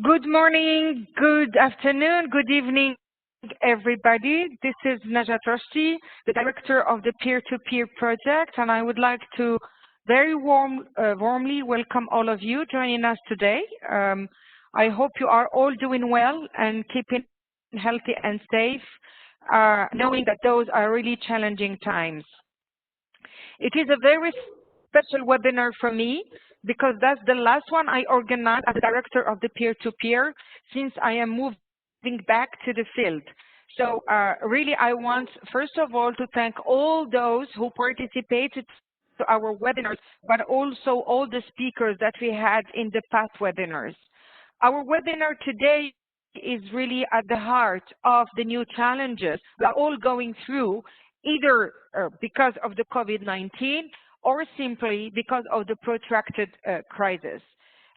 Good morning, good afternoon, good evening, everybody. This is Najat Roshdi, the director of the Peer-to-Peer project, and I would like to very warmly welcome all of you joining us today. I hope you are all doing well and keeping healthy and safe, knowing that those are really challenging times. It is a very special webinar for me because that's the last one I organized as the director of the peer-to-peer since I am moving back to the field. So really I want, first of all, to thank all those who participated to our webinars, but also all the speakers that we had in the past webinars. Our webinar today is really at the heart of the new challenges we are all going through, either because of the COVID-19 or simply because of the protracted crisis.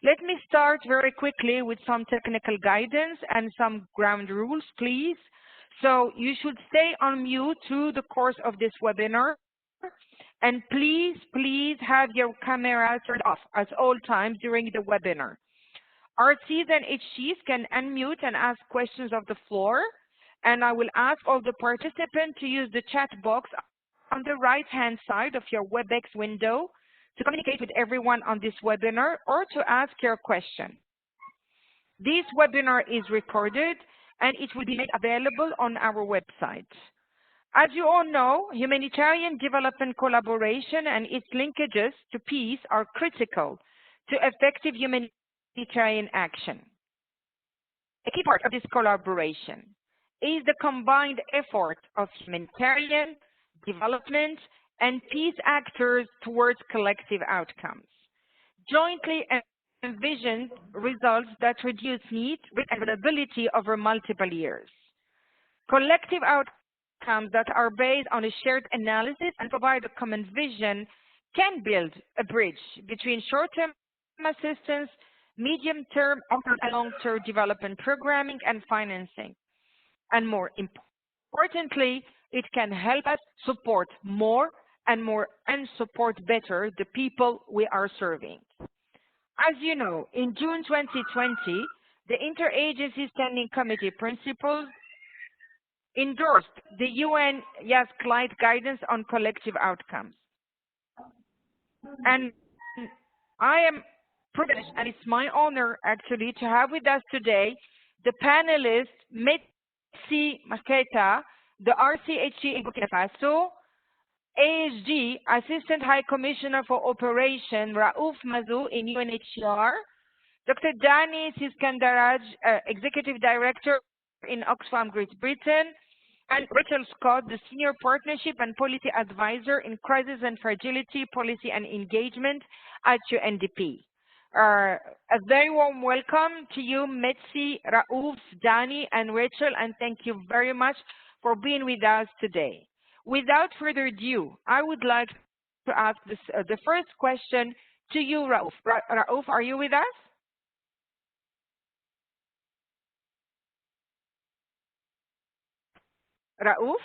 Let me start very quickly with some technical guidance and some ground rules, please. So you should stay on mute through the course of this webinar. And please have your camera turned off at all times during the webinar. RCs and HCs can unmute and ask questions of the floor. And I will ask all the participants to use the chat box on the right-hand side of your WebEx window to communicate with everyone on this webinar or to ask your question. This webinar is recorded and it will be made available on our website. As you all know, humanitarian development collaboration and its linkages to peace are critical to effective humanitarian action. A key part of this collaboration is the combined effort of humanitarian, development, and peace actors towards collective outcomes. Jointly envisioned results that reduce need, risk, and vulnerability over multiple years. Collective outcomes that are based on a shared analysis and provide a common vision can build a bridge between short-term assistance, medium-term, and long-term development programming and financing. And more importantly, it can help us support more and support better the people we are serving. As you know, in June 2020, the Interagency Standing Committee Principals endorsed the UN-IASC Light Guidance on collective outcomes. And I am privileged, and it's my honor actually, to have with us today the panelists Metsi Maketa, the RCHE in Burkina Faso, ASG, Assistant High Commissioner for Operation, Raouf Mazou in UNHCR, Dr. Dani Siskandaraj, Executive Director in Oxfam, Great Britain, and Rachel Scott, the Senior Partnership and Policy Advisor in Crisis and Fragility Policy and Engagement at UNDP. A very warm welcome to you, Metsi, Raouf, Dani, and Rachel, and thank you very much for being with us today. Without further ado, I would like to ask the first question to you, Raouf. Raouf, are you with us? Raouf?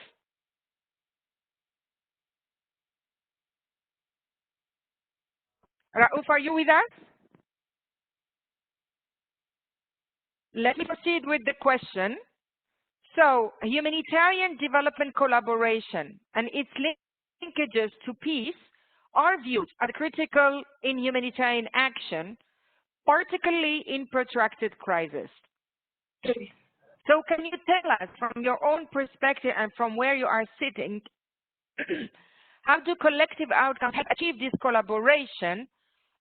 Raouf, are you with us? Let me proceed with the question. So, humanitarian development collaboration and its linkages to peace are viewed as critical in humanitarian action, particularly in protracted crisis. So can you tell us from your own perspective and from where you are sitting, how do collective outcomes help achieve this collaboration,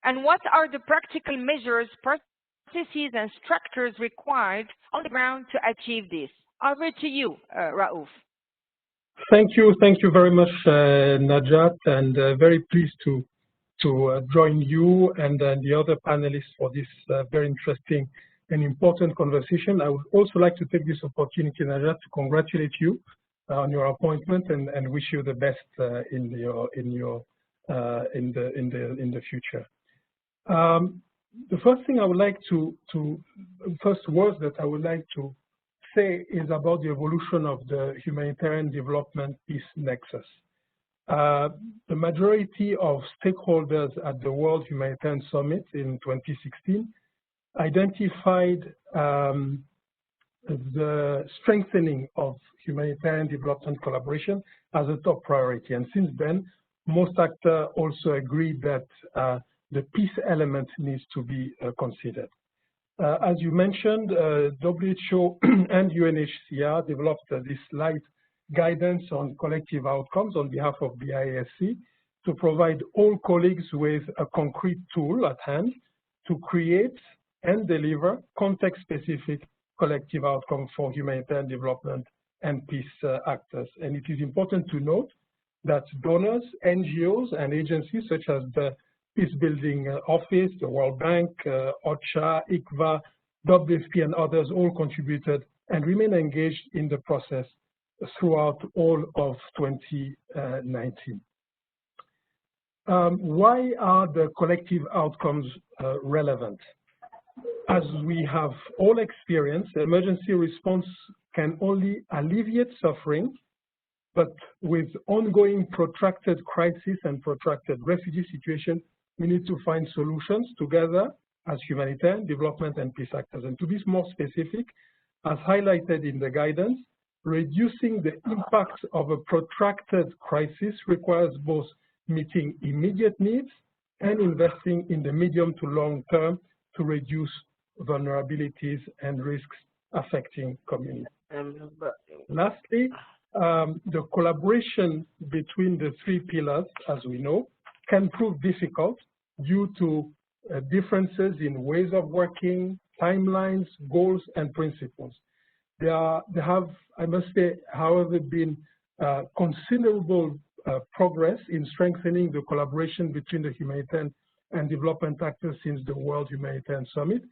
and what are the practical measures, processes, and structures required on the ground to achieve this? Over to you, Raouf. Thank you very much, Najat, and very pleased to join you and the other panelists for this very interesting and important conversation. I would also like to take this opportunity, Najat, to congratulate you on your appointment and wish you the best in the future. The first thing I would like first words that I would like to say is about the evolution of the humanitarian development peace nexus. The majority of stakeholders at the World Humanitarian Summit in 2016 identified the strengthening of humanitarian development collaboration as a top priority. And since then, most actors also agreed that the peace element needs to be considered. As you mentioned, WHO and UNHCR developed this light guidance on collective outcomes on behalf of the IASC to provide all colleagues with a concrete tool at hand to create and deliver context-specific collective outcomes for humanitarian development and peace actors. And it is important to note that donors, NGOs, and agencies such as the Peace Building Office, the World Bank, OCHA, ICVA, WFP, and others all contributed and remain engaged in the process throughout all of 2019. Why are the collective outcomes relevant? As we have all experienced, emergency response can only alleviate suffering, but with ongoing protracted crisis and protracted refugee situation, we need to find solutions together as humanitarian, development, and peace actors. And to be more specific, as highlighted in the guidance, reducing the impact of a protracted crisis requires both meeting immediate needs and investing in the medium to long term to reduce vulnerabilities and risks affecting communities. Lastly, the collaboration between the three pillars, as we know, can prove difficult due to differences in ways of working, timelines, goals, and principles. There have, I must say, however, been considerable progress in strengthening the collaboration between the humanitarian and development actors since the World Humanitarian Summit.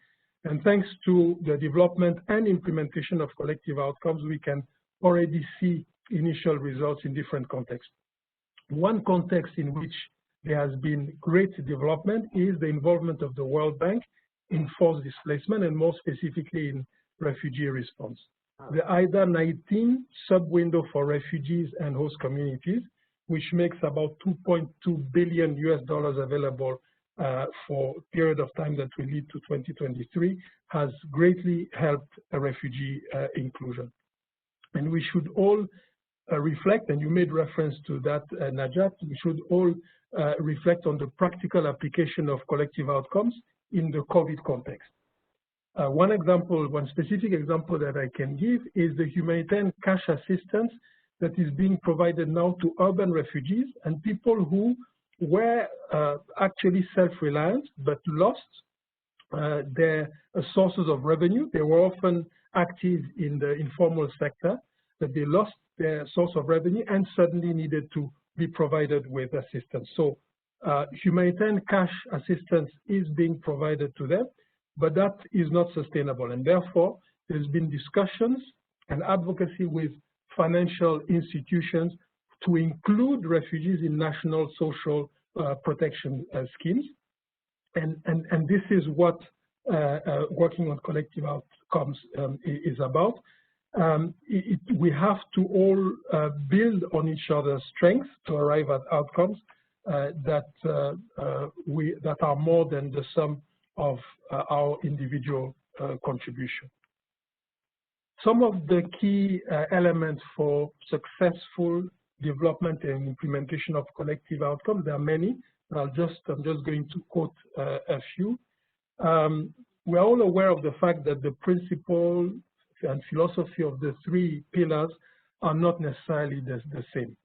And thanks to the development and implementation of collective outcomes, we can already see initial results in different contexts. One context in which there has been great development is the involvement of the World Bank in forced displacement and more specifically in refugee response. The IDA 19 sub-window for refugees and host communities, which makes about $2.2 billion available for a period of time that will lead to 2023, has greatly helped refugee inclusion. And we should all reflect, and you made reference to that, Najat, we should all reflect on the practical application of collective outcomes in the COVID context. One specific example that I can give is the humanitarian cash assistance that is being provided now to urban refugees and people who were actually self-reliant but lost their sources of revenue. They were often active in the informal sector, but they lost their source of revenue and suddenly needed to be provided with assistance. So humanitarian cash assistance is being provided to them, but that is not sustainable. And therefore, there's been discussions and advocacy with financial institutions to include refugees in national social protection schemes. And this is what working on collective outcomes is about. We have to all build on each other's strengths to arrive at outcomes that are more than the sum of our individual contribution. Some of the key elements for successful development and implementation of collective outcomes, there are many. I'm just going to quote a few. We're all aware of the fact that the principle and philosophy of the three pillars are not necessarily the same.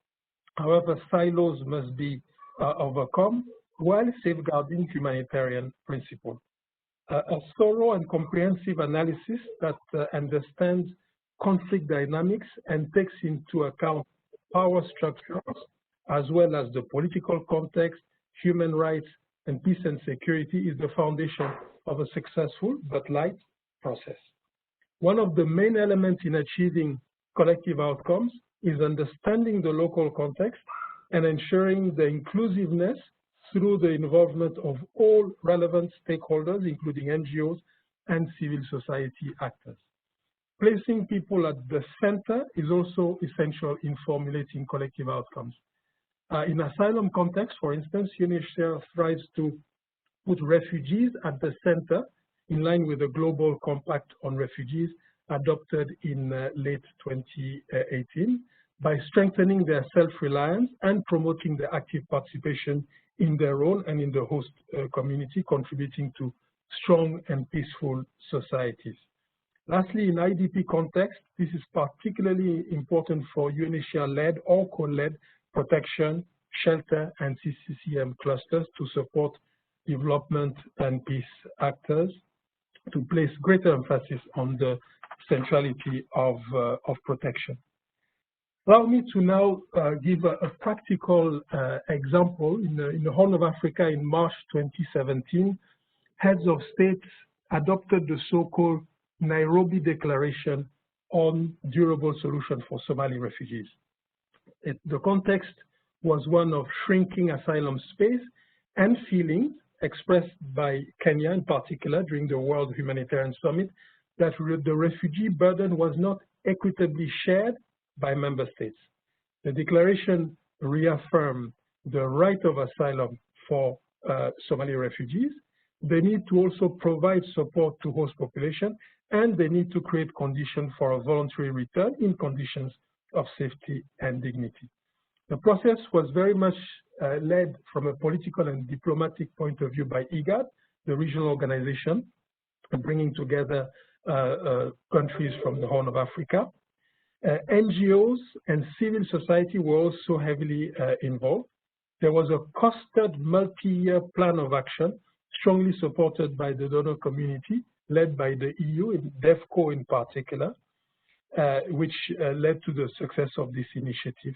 However, silos must be overcome while safeguarding humanitarian principles. A thorough and comprehensive analysis that understands conflict dynamics and takes into account power structures as well as the political context, human rights, and peace and security is the foundation of a successful but light process. One of the main elements in achieving collective outcomes is understanding the local context and ensuring the inclusiveness through the involvement of all relevant stakeholders, including NGOs and civil society actors. Placing people at the center is also essential in formulating collective outcomes. In asylum context, for instance, UNHCR strives to put refugees at the center in line with the Global Compact on Refugees adopted in late 2018 by strengthening their self-reliance and promoting their active participation in their role and in the host community, contributing to strong and peaceful societies. Lastly, in IDP context, this is particularly important for UNHCR-led or co-led protection, shelter, and CCCM clusters to support development and peace actors, to place greater emphasis on the centrality of protection. Allow me to now give a practical example. In the Horn of Africa in March 2017, heads of states adopted the so-called Nairobi Declaration on Durable Solution for Somali Refugees. The context was one of shrinking asylum space and feelings expressed by Kenya in particular during the World Humanitarian Summit that the refugee burden was not equitably shared by member states. The declaration reaffirmed the right of asylum for Somali refugees, the need to also provide support to host population, and the need to create conditions for a voluntary return in conditions of safety and dignity. The process was very much led from a political and diplomatic point of view by IGAD, the regional organization, bringing together countries from the Horn of Africa. NGOs and civil society were also heavily involved. There was a costed multi-year plan of action, strongly supported by the donor community, led by the EU, in DEFCO in particular, which led to the success of this initiative.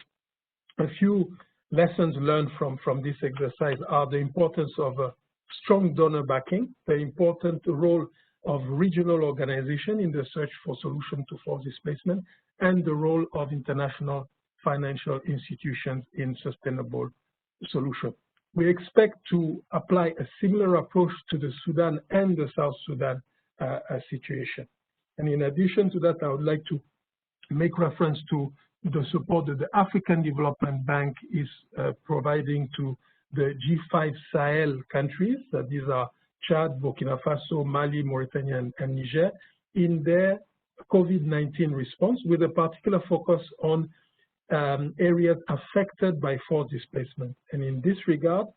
A few lessons learned from this exercise are the importance of a strong donor backing, the important role of regional organization in the search for solutions to forced displacement, and the role of international financial institutions in sustainable solutions. We expect to apply a similar approach to the Sudan and the South Sudan situation. And in addition to that, I would like to make reference to the support that the African Development Bank is providing to the G5 Sahel countries. These are Chad, Burkina Faso, Mali, Mauritania, and Niger, in their COVID-19 response, with a particular focus on areas affected by forced displacement. And in this regard,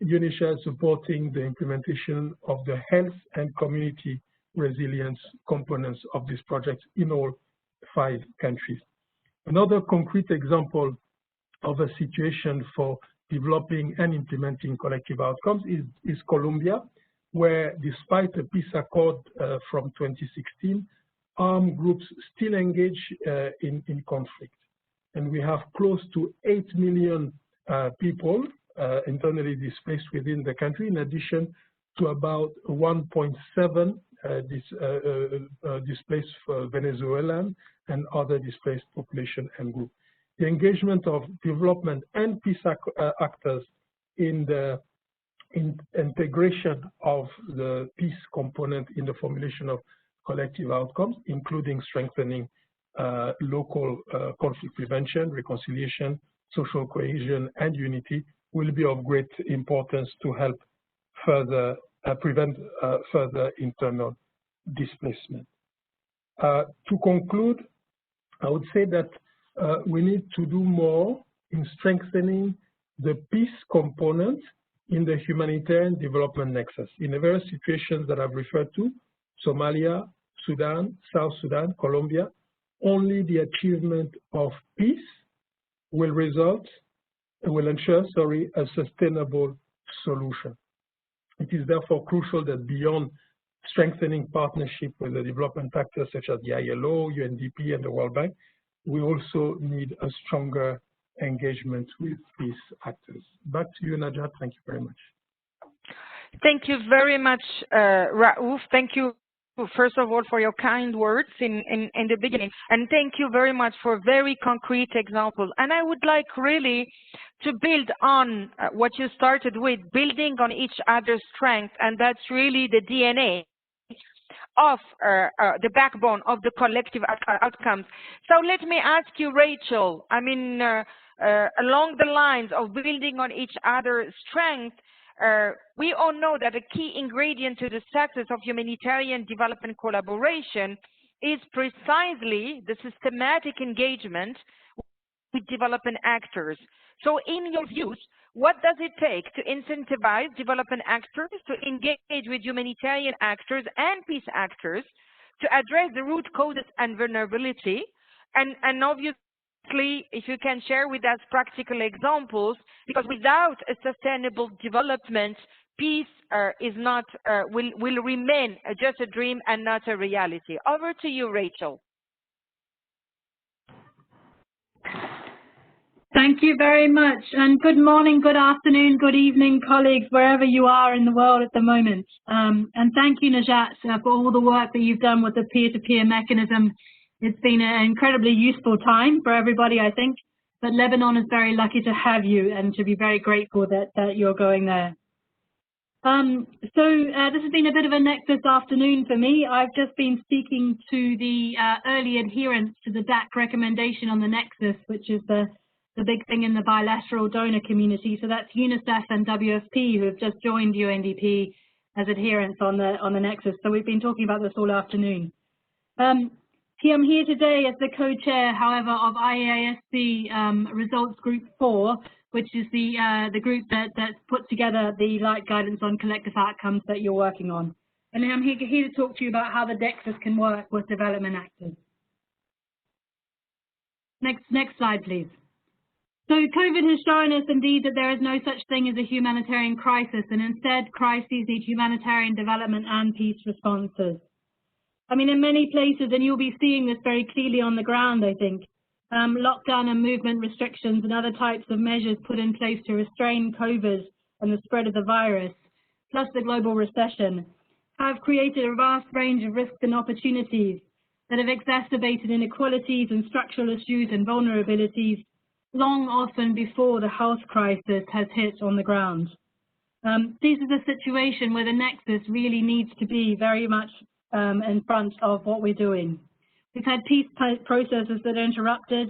UNHCR is supporting the implementation of the health and community resilience components of this project in all 5 countries. Another concrete example of a situation for developing and implementing collective outcomes is Colombia, where despite a peace accord from 2016, armed groups still engage in conflict. And we have close to 8 million people internally displaced within the country, in addition to about 1.7 displaced Venezuelan and other displaced population and group. The engagement of development and peace actors in the integration of the peace component in the formulation of collective outcomes, including strengthening local conflict prevention, reconciliation, social cohesion, and unity, will be of great importance to help further prevent further internal displacement. To conclude, I would say that we need to do more in strengthening the peace component in the humanitarian development nexus. In the various situations that I've referred to, Somalia, Sudan, South Sudan, Colombia, only the achievement of peace will ensure a sustainable solution. It is therefore crucial that beyond strengthening partnership with the development actors such as the ILO, UNDP, and the World Bank, we also need a stronger engagement with peace actors. Back to you, Najat. Thank you very much. Thank you very much, Raouf. Thank you, first of all, for your kind words in the beginning. And thank you very much for very concrete examples. And I would like really to build on what you started with, building on each other's strength. And that's really the DNA of the backbone of the collective outcomes. So let me ask you, Rachel, I mean, along the lines of building on each other's strength, we all know that a key ingredient to the success of humanitarian development collaboration is precisely the systematic engagement with development actors. So in your views, what does it take to incentivize development actors to engage with humanitarian actors and peace actors to address the root causes and vulnerability? And obviously, if you can share with us practical examples, because without a sustainable development, peace will remain just a dream and not a reality. Over to you, Rachel. Thank you very much, and good morning, good afternoon, good evening, colleagues, wherever you are in the world at the moment. And thank you, Najat, for all the work that you've done with the peer-to-peer mechanism. It's been an incredibly useful time for everybody, I think, but Lebanon is very lucky to have you and to be very grateful that you're going there. This has been a bit of a nexus afternoon for me. I've just been speaking to the early adherents to the DAC recommendation on the nexus, which is the big thing in the bilateral donor community. So that's UNICEF and WFP, who have just joined UNDP as adherents on the nexus. So we've been talking about this all afternoon. I'm here today as the co-chair, however, of IASC Results Group 4, which is the group that put together the Light Guidance on collective outcomes that you're working on. And I'm here to talk to you about how the nexus can work with development actors. Next slide, please. So COVID has shown us indeed that there is no such thing as a humanitarian crisis, and instead crises need humanitarian development and peace responses. I mean, in many places, and you'll be seeing this very clearly on the ground, I think, lockdown and movement restrictions and other types of measures put in place to restrain COVID and the spread of the virus, plus the global recession, have created a vast range of risks and opportunities that have exacerbated inequalities and structural issues and vulnerabilities long often before the health crisis has hit on the ground. This is a situation where the nexus really needs to be very much in front of what we're doing. We've had peace processes that are interrupted,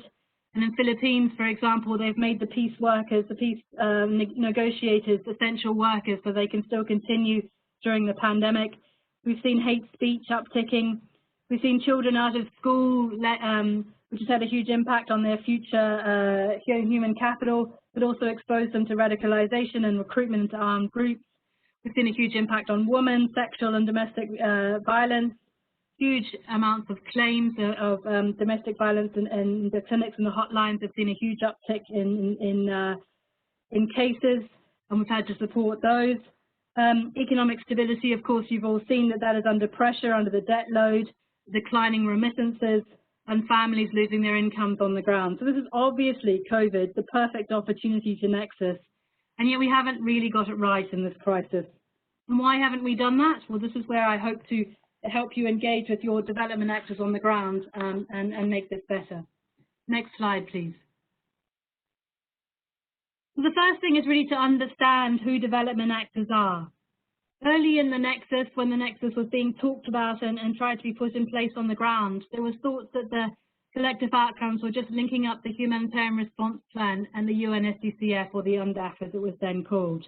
and in Philippines, for example, they've made the peace workers, the peace negotiators, essential workers so they can still continue during the pandemic. We've seen hate speech upticking. We've seen children out of school, which has had a huge impact on their future human capital, but also exposed them to radicalization and recruitment into armed groups. We've seen a huge impact on women, sexual and domestic violence, huge amounts of claims of domestic violence, and the clinics and the hotlines have seen a huge uptick in cases, and we've had to support those. Economic stability, of course, you've all seen that is under pressure, under the debt load, declining remittances, and families losing their incomes on the ground. So this is obviously COVID, the perfect opportunity to nexus, and yet we haven't really got it right in this crisis. And why haven't we done that? Well, this is where I hope to help you engage with your development actors on the ground and make this better. Next slide, please. So the first thing is really to understand who development actors are. Early in the nexus, when the nexus was being talked about and tried to be put in place on the ground, there was thoughts that the collective outcomes were just linking up the Humanitarian Response Plan and the UN-SDCF, or the UNDAF as it was then called.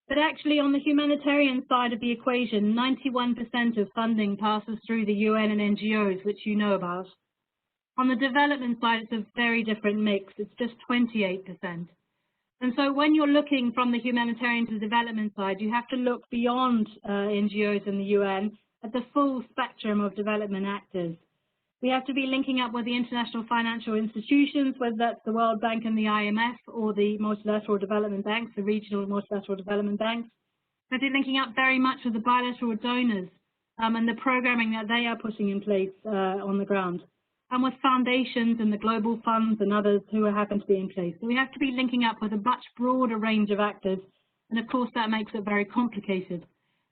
But actually, on the humanitarian side of the equation, 91% of funding passes through the UN and NGOs, which you know about. On the development side, it's a very different mix. It's just 28%. And so when you're looking from the humanitarian to development side, you have to look beyond NGOs and the UN at the full spectrum of development actors. We have to be linking up with the international financial institutions, whether that's the World Bank and the IMF, or the multilateral development banks, the regional multilateral development banks. We have to be linking up very much with the bilateral donors and the programming that they are putting in place on the ground, and with foundations and the global funds and others who happen to be in place. So we have to be linking up with a much broader range of actors, and of course that makes it very complicated.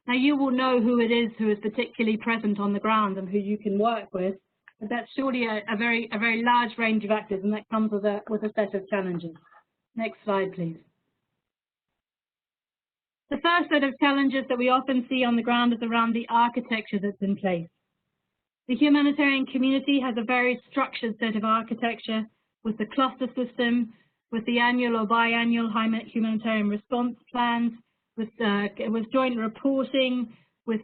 Now you will know who it is who is particularly present on the ground and who you can work with, but that's surely a very large range of actors, and that comes with a set of challenges. Next slide, please. The first set of challenges that we often see on the ground is around the architecture that's in place. The humanitarian community has a very structured set of architecture with the cluster system, with the annual or biannual humanitarian response plans, with joint reporting, with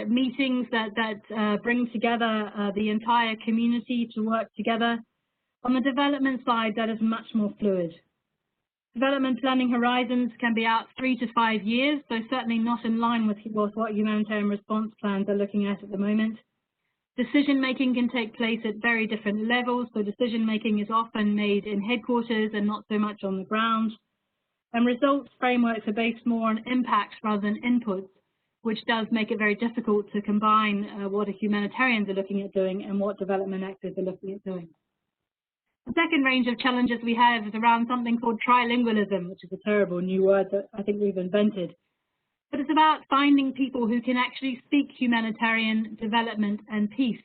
meetings that bring together the entire community to work together. On the development side, that is much more fluid. Development planning horizons can be out 3 to 5 years, so certainly not in line with what humanitarian response plans are looking at the moment. Decision-making can take place at very different levels, so decision-making is often made in headquarters and not so much on the ground. And results frameworks are based more on impacts rather than inputs, which does make it very difficult to combine what humanitarians are looking at doing and what development actors are looking at doing. The second range of challenges we have is around something called trilingualism, which is a terrible new word that I think we've invented. But it's about finding people who can actually speak humanitarian development and peace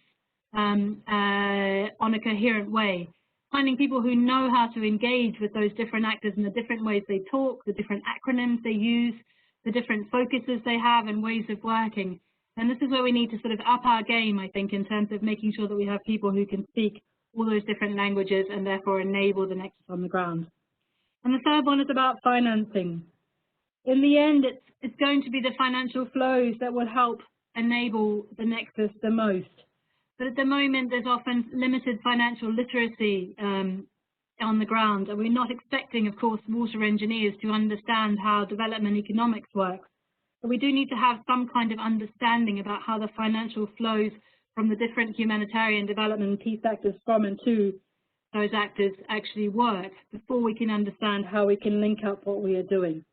on a coherent way. Finding people who know how to engage with those different actors in the different ways they talk, the different acronyms they use, the different focuses they have and ways of working. And this is where we need to sort of up our game, I think, in terms of making sure that we have people who can speak all those different languages and therefore enable the nexus on the ground. And the third one is about financing. In the end, it's going to be the financial flows that will help enable the nexus the most. But at the moment, there's often limited financial literacy on the ground, and we're not expecting, of course, water engineers to understand how development economics works. But we do need to have some kind of understanding about how the financial flows from the different humanitarian development and peace actors from and to those actors actually work before we can understand how we can link up what we are doing.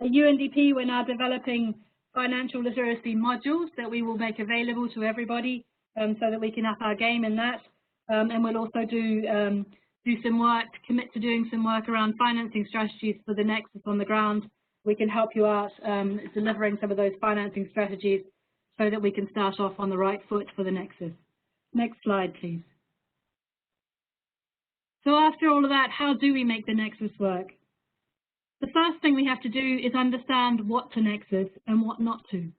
At UNDP, we're now developing financial literacy modules that we will make available to everybody so that we can up our game in that. And we'll also do some work, commit to doing some work around financing strategies for the nexus on the ground. We can help you out delivering some of those financing strategies so that we can start off on the right foot for the nexus. Next slide, please. So after all of that, how do we make the nexus work? The first thing we have to do is understand what to nexus and what not to.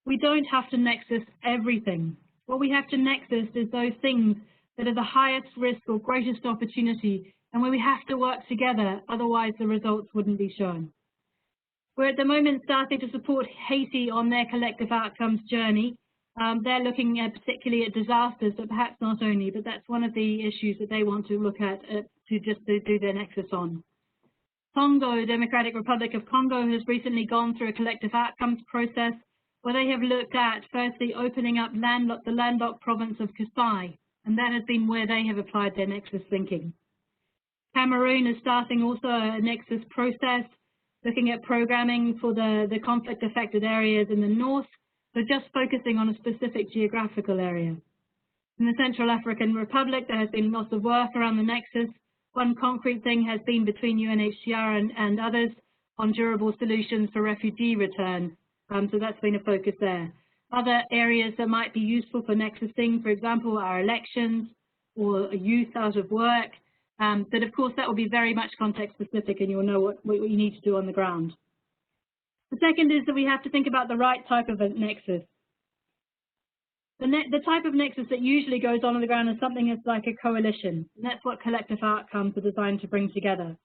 We don't have to nexus everything. What we have to nexus is those things that are the highest risk or greatest opportunity and where we have to work together, otherwise the results wouldn't be shown. We're at the moment starting to support Haiti on their collective outcomes journey. They're looking particularly at disasters, but perhaps not only, but that's one of the issues that they want to look at to do their nexus on. Congo, Democratic Republic of Congo, has recently gone through a collective outcomes process where they have looked at firstly opening up the landlocked province of Kasai, and that has been where they have applied their nexus thinking. Cameroon is starting also a nexus process, looking at programming for the conflict-affected areas in the north, so just focusing on a specific geographical area. In the Central African Republic, there has been lots of work around the nexus. One concrete thing has been between UNHCR and others on durable solutions for refugee return, so that's been a focus there. Other areas that might be useful for nexusing, for example, are elections or youth out of work. But of course, that will be very much context specific and you'll know what you need to do on the ground. The second is that we have to think about the right type of a nexus. The type of nexus that usually goes on the ground is something that's like a coalition, and that's what collective outcomes are designed to bring together.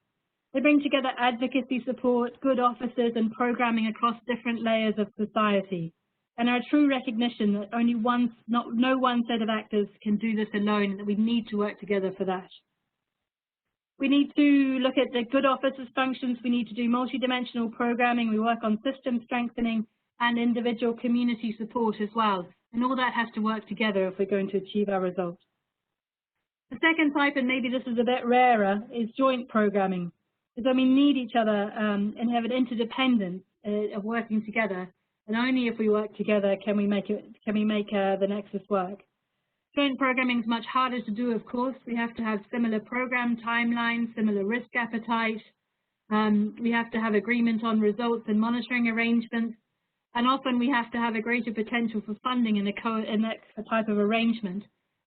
They bring together advocacy support, good officers, and programming across different layers of society, and a true recognition that no one set of actors can do this alone, and that we need to work together for that. We need to look at the good officers functions. We need to do multidimensional programming. We work on system strengthening and individual community support as well. And all that has to work together if we're going to achieve our results. The second type, and maybe this is a bit rarer, is joint programming. Is when we need each other and have an interdependence of working together. And only if we work together can we make the nexus work. Joint programming is much harder to do, of course. We have to have similar program timelines, similar risk appetite. We have to have agreement on results and monitoring arrangements. And often we have to have a greater potential for funding in that type of arrangement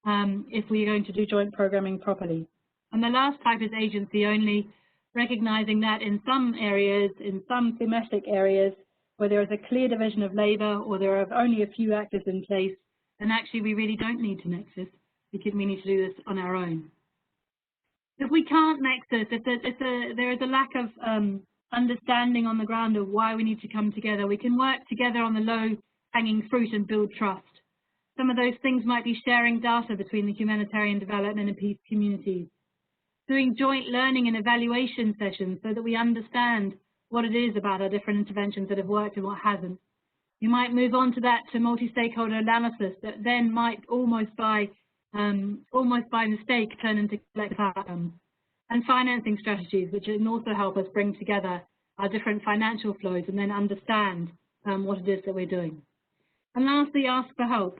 if we are going to do joint programming properly. And the last type is agency only, recognizing that in some areas, in some thematic areas, where there is a clear division of labor or there are only a few actors in place, and actually we really don't need to nexus. We need to do this on our own. If we can't nexus, if there is a lack of understanding on the ground of why we need to come together. We can work together on the low-hanging fruit and build trust. Some of those things might be sharing data between the humanitarian development and peace communities, doing joint learning and evaluation sessions so that we understand what it is about our different interventions that have worked and what hasn't. You might move on to that to multi-stakeholder analysis that then might almost by mistake turn into collective outcomes, and financing strategies, which can also help us bring together our different financial flows and then understand what it is that we're doing. And lastly, ask for help.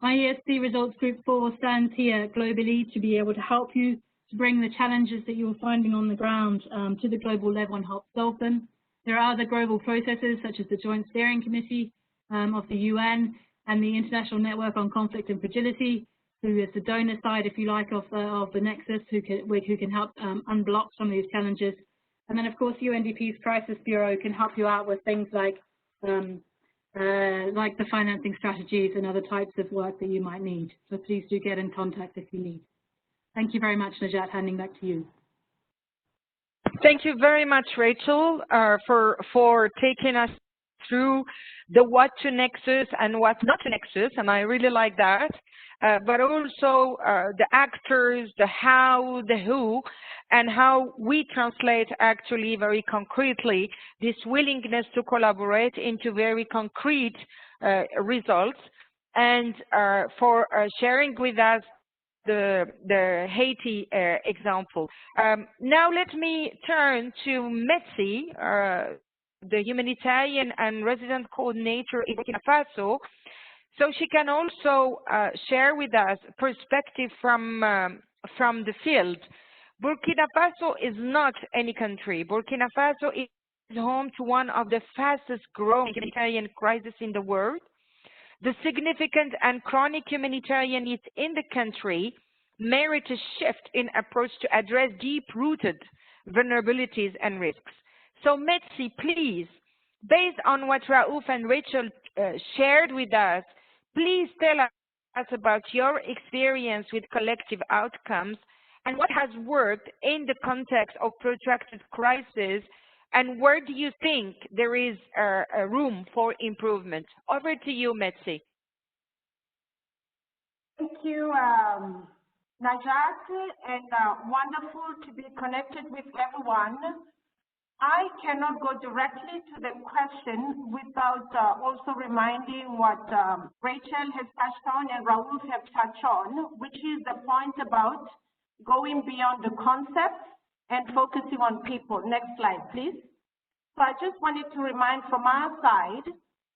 IASC Results Group 4 stands here globally to be able to help you to bring the challenges that you're finding on the ground to the global level and help solve them. There are other global processes such as the Joint Steering Committee of the UN and the International Network on Conflict and Fragility, who is the donor side, if you like, of the nexus, who can help unblock some of these challenges. And then, of course, UNDP's Crisis Bureau can help you out with things like the financing strategies and other types of work that you might need. So please do get in contact if you need. Thank you very much, Najat. Handing back to you. Thank you very much, Rachel, for taking us through the what to nexus and what not to nexus, and I really like that. But also the actors, the how, the who, and how we translate actually very concretely this willingness to collaborate into very concrete results, and for sharing with us the Haiti example. Now let me turn to Metsi, the humanitarian and resident coordinator in Burkina Faso, so she can also share with us perspective from the field. Burkina Faso is not any country. Burkina Faso is home to one of the fastest growing humanitarian crises in the world. The significant and chronic humanitarian needs in the country merit a shift in approach to address deep-rooted vulnerabilities and risks. So Metsi, please, based on what Raouf and Rachel shared with us, please tell us about your experience with collective outcomes and what has worked in the context of protracted crisis, and where do you think there is a room for improvement? Over to you, Metsi. Thank you, Najat, and wonderful to be connected with everyone. I cannot go directly to the question without also reminding what Rachel has touched on and Raouf have touched on, which is the point about going beyond the concepts and focusing on people. Next slide, please. So I just wanted to remind from our side,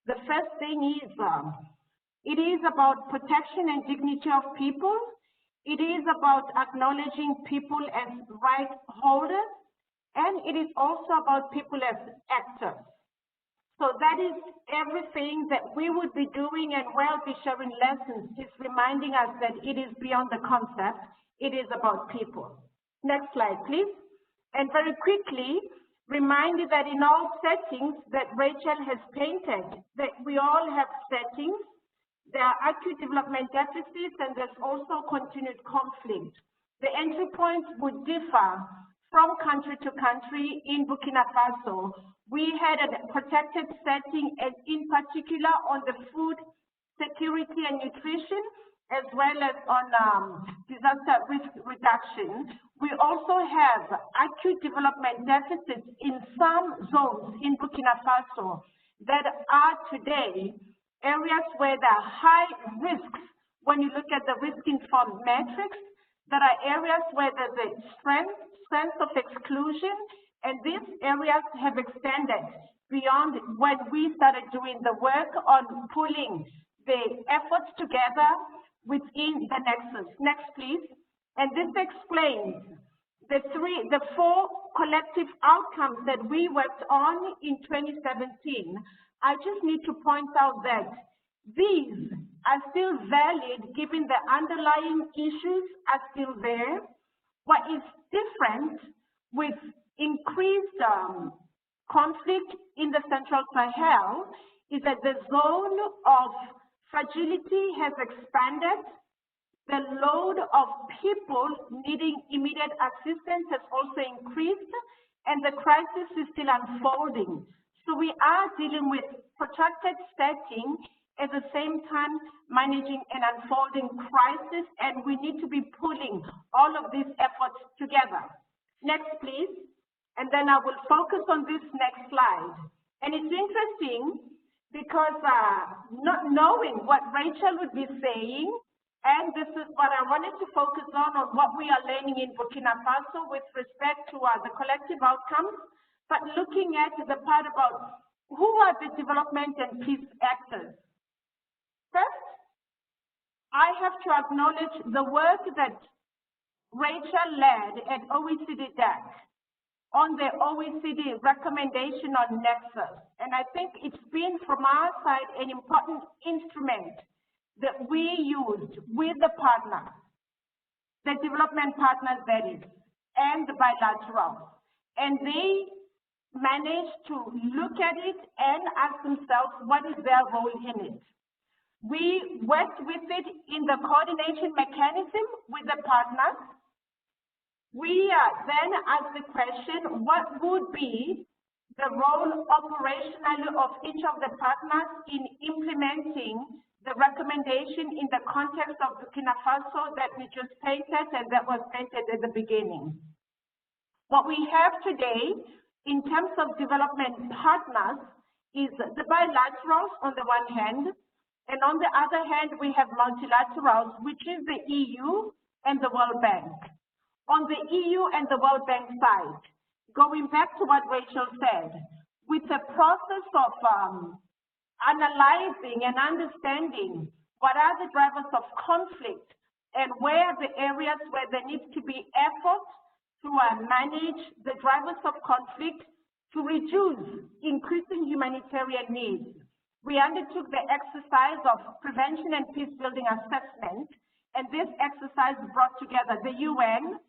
the first thing is it is about protection and dignity of people. It is about acknowledging people as right holders, and it is also about people as actors. So that is everything that we would be doing, and we'll be sharing lessons, is reminding us that it is beyond the concept, it is about people. Next slide, please. And very quickly, remind you that in all settings that Rachel has painted, that we all have settings. There are acute development deficits, and there's also continued conflict. The entry points would differ from country to country. In Burkina Faso, we had a protected setting, and in particular on the food security and nutrition, as well as on disaster risk reduction. We also have acute development deficits in some zones in Burkina Faso that are today areas where there are high risks. When you look at the risk-informed metrics, there are areas where there's a sense of exclusion, and these areas have extended beyond when we started doing the work on pulling the efforts together within the nexus. Next, please. And this explains the four collective outcomes that we worked on in 2017. I just need to point out that these are still valid given the underlying issues are still there. What is different with increased conflict in the Central Sahel is that the zone of fragility has expanded. The load of people needing immediate assistance has also increased, and the crisis is still unfolding. So we are dealing with protracted setting, at the same time managing an unfolding crisis, and we need to be pulling all of these efforts together. Next, please. And then I will focus on this next slide. And it's interesting because not knowing what Rachel would be saying, and this is what I wanted to focus on what we are learning in Burkina Faso with respect to the collective outcomes, but looking at the part about who are the development and peace actors. First, I have to acknowledge the work that Rachel led at OECD DAC on the OECD recommendation on Nexus. And I think it's been, from our side, an important instrument that we used with the partners, the development partners that is, and the bilateral. And they managed to look at it and ask themselves, what is their role in it? We worked with it in the coordination mechanism with the partners. We then asked the question, what would be the role operationally of each of the partners in implementing the recommendation in the context of Burkina Faso that we just painted and that was painted at the beginning. What we have today in terms of development partners is the bilaterals on the one hand, and on the other hand, we have multilaterals, which is the EU and the World Bank. On the EU and the World Bank side, going back to what Rachel said, with the process of analyzing and understanding what are the drivers of conflict and where are the areas where there needs to be effort to manage the drivers of conflict to reduce increasing humanitarian needs. We undertook the exercise of prevention and peace building assessment, and this exercise brought together the UN,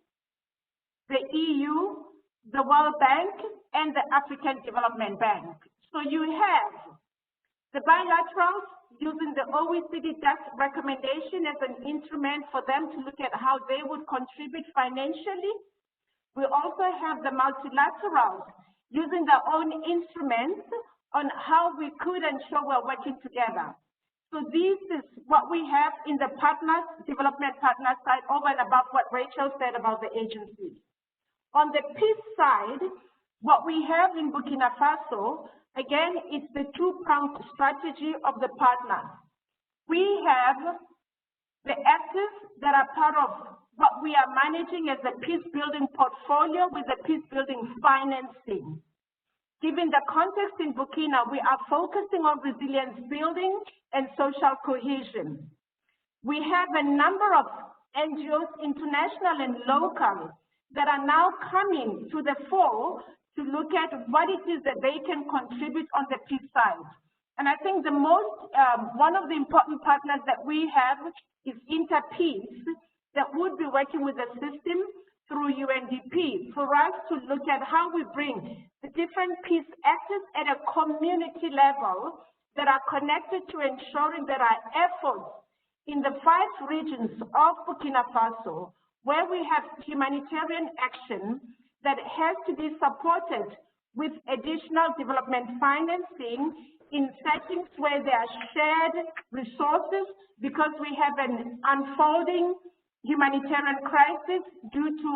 the EU, the World Bank, and the African Development Bank. So you have the bilaterals using the OECD DAC recommendation as an instrument for them to look at how they would contribute financially. We also have the multilaterals using their own instruments on how we could ensure we're working together. So this is what we have in the partners, development partner side, over and above what Rachel said about the agencies. On the peace side, what we have in Burkina Faso, again, it's the two-pronged strategy of the partners. We have the actors that are part of what we are managing as a peace-building portfolio with the peace-building financing. Given the context in Burkina, we are focusing on resilience building and social cohesion. We have a number of NGOs, international and local, that are now coming to the fore to look at what it is that they can contribute on the peace side. And I think the most, one of the important partners that we have is Interpeace, that would be working with the system through UNDP for us to look at how we bring the different peace actors at a community level that are connected to ensuring that our efforts in the 5 regions of Burkina Faso, where we have humanitarian action that has to be supported with additional development financing in settings where there are shared resources, because we have an unfolding humanitarian crisis due to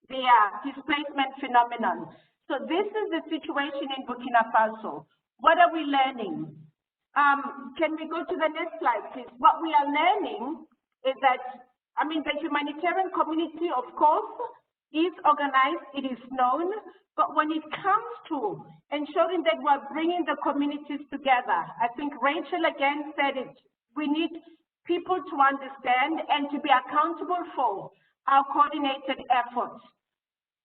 the displacement phenomenon. So this is the situation in Burkina Faso. What are we learning? Can we go to the next slide, please? What we are learning is that, I mean, the humanitarian community, of course, is organized, it is known, but when it comes to ensuring that we're bringing the communities together, I think Rachel again said it, we need people to understand and to be accountable for our coordinated efforts.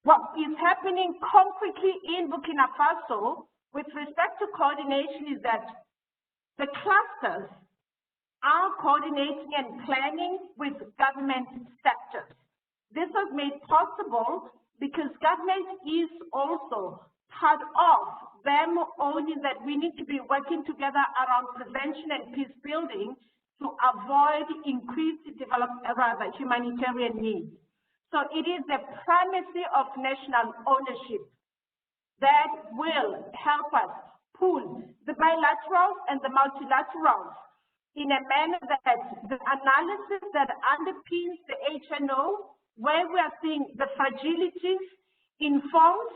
What is happening concretely in Burkina Faso with respect to coordination is that the clusters are coordinating and planning with government sectors. This was made possible because government is also part of them owning that we need to be working together around prevention and peace building to avoid increased humanitarian needs. So it is the primacy of national ownership that will help us pool the bilaterals and the multilaterals in a manner that the analysis that underpins the HNO, where we are seeing the fragilities, informs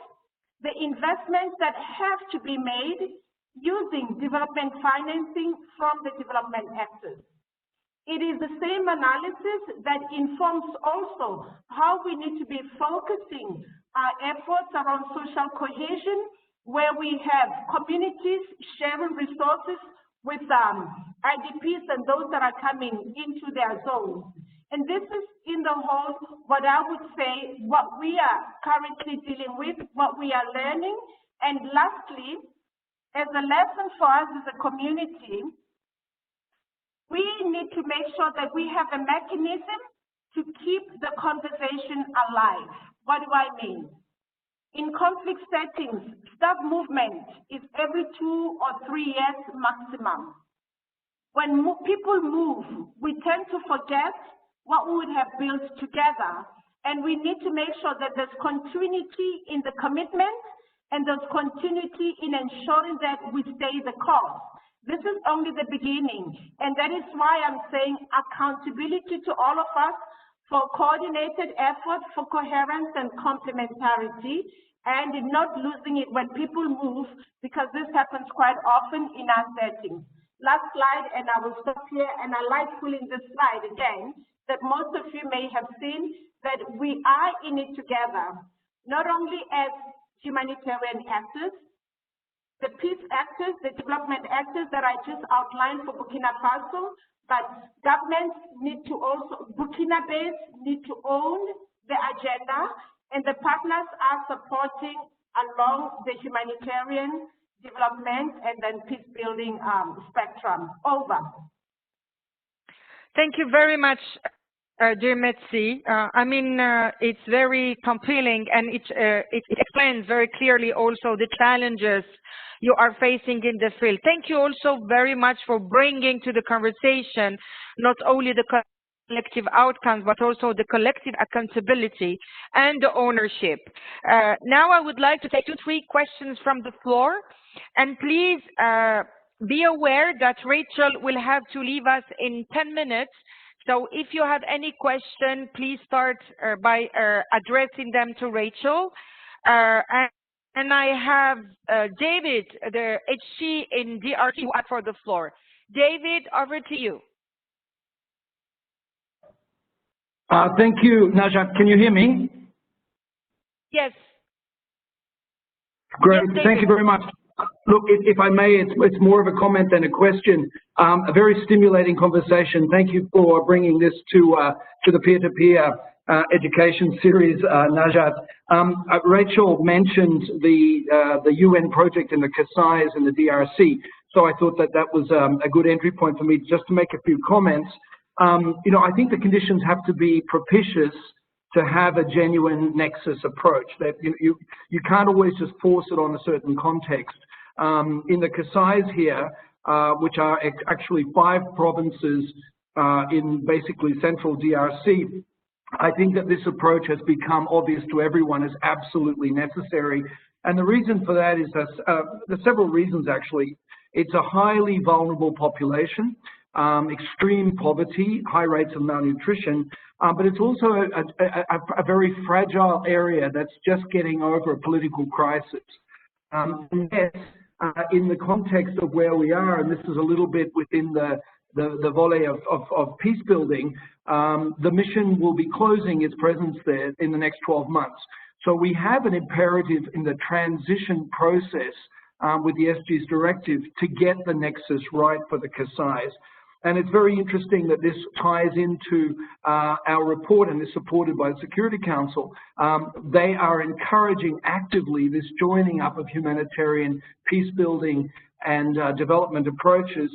the investments that have to be made using development financing from the development actors. It is the same analysis that informs also how we need to be focusing our efforts around social cohesion, where we have communities sharing resources with IDPs and those that are coming into their zones. And this is in the whole, what I would say, what we are currently dealing with, what we are learning. And lastly, as a lesson for us as a community, we need to make sure that we have a mechanism to keep the conversation alive. What do I mean? In conflict settings, staff movement is every 2 or 3 years maximum. When people move, we tend to forget what we would have built together, and we need to make sure that there's continuity in the commitment and there's continuity in ensuring that we stay the course. This is only the beginning, and that is why I'm saying accountability to all of us for coordinated effort, for coherence and complementarity, and not losing it when people move, because this happens quite often in our settings. Last slide, and I will stop here, and I like pulling this slide again, that most of you may have seen that we are in it together, not only as humanitarian actors, the peace actors, the development actors that I just outlined for Burkina Faso, but governments need to also, Burkina-based need to own the agenda, and the partners are supporting along the humanitarian development and then peace building spectrum. Over. Thank you very much, dear Metsi. It's very compelling, and it explains very clearly also the challenges you are facing in the field. Thank you also very much for bringing to the conversation not only the collective outcomes, but also the collective accountability and the ownership. Now I would like to take 2-3 questions from the floor, and please be aware that Rachel will have to leave us in 10 minutes. So if you have any question, please start by addressing them to Rachel. And I have David, the HC in DRC, for the floor. David, over to you. Thank you, Najat. Can you hear me? Yes. Great. Yes, thank you very much. Look, if I may, it's more of a comment than a question. A very stimulating conversation. Thank you for bringing this to the peer-to-peer education series, Najat. Rachel mentioned the UN project in the Concise in the DRC, so I thought that was a good entry point for me just to make a few comments. I think the conditions have to be propitious to have a genuine nexus approach. That you can't always just force it on a certain context. In the Concise here, which are actually 5 provinces in basically central DRC, I think that this approach has become obvious to everyone as absolutely necessary. And the reason for that is that there's several reasons actually. It's a highly vulnerable population, extreme poverty, high rates of malnutrition, but it's also a very fragile area that's just getting over a political crisis. And yes, in the context of where we are, and this is a little bit within the volley of peace building, the mission will be closing its presence there in the next 12 months. So we have an imperative in the transition process with the SDGs directive to get the nexus right for the Concise. And it's very interesting that this ties into our report and is supported by the Security Council. They are encouraging actively this joining up of humanitarian peace building and development approaches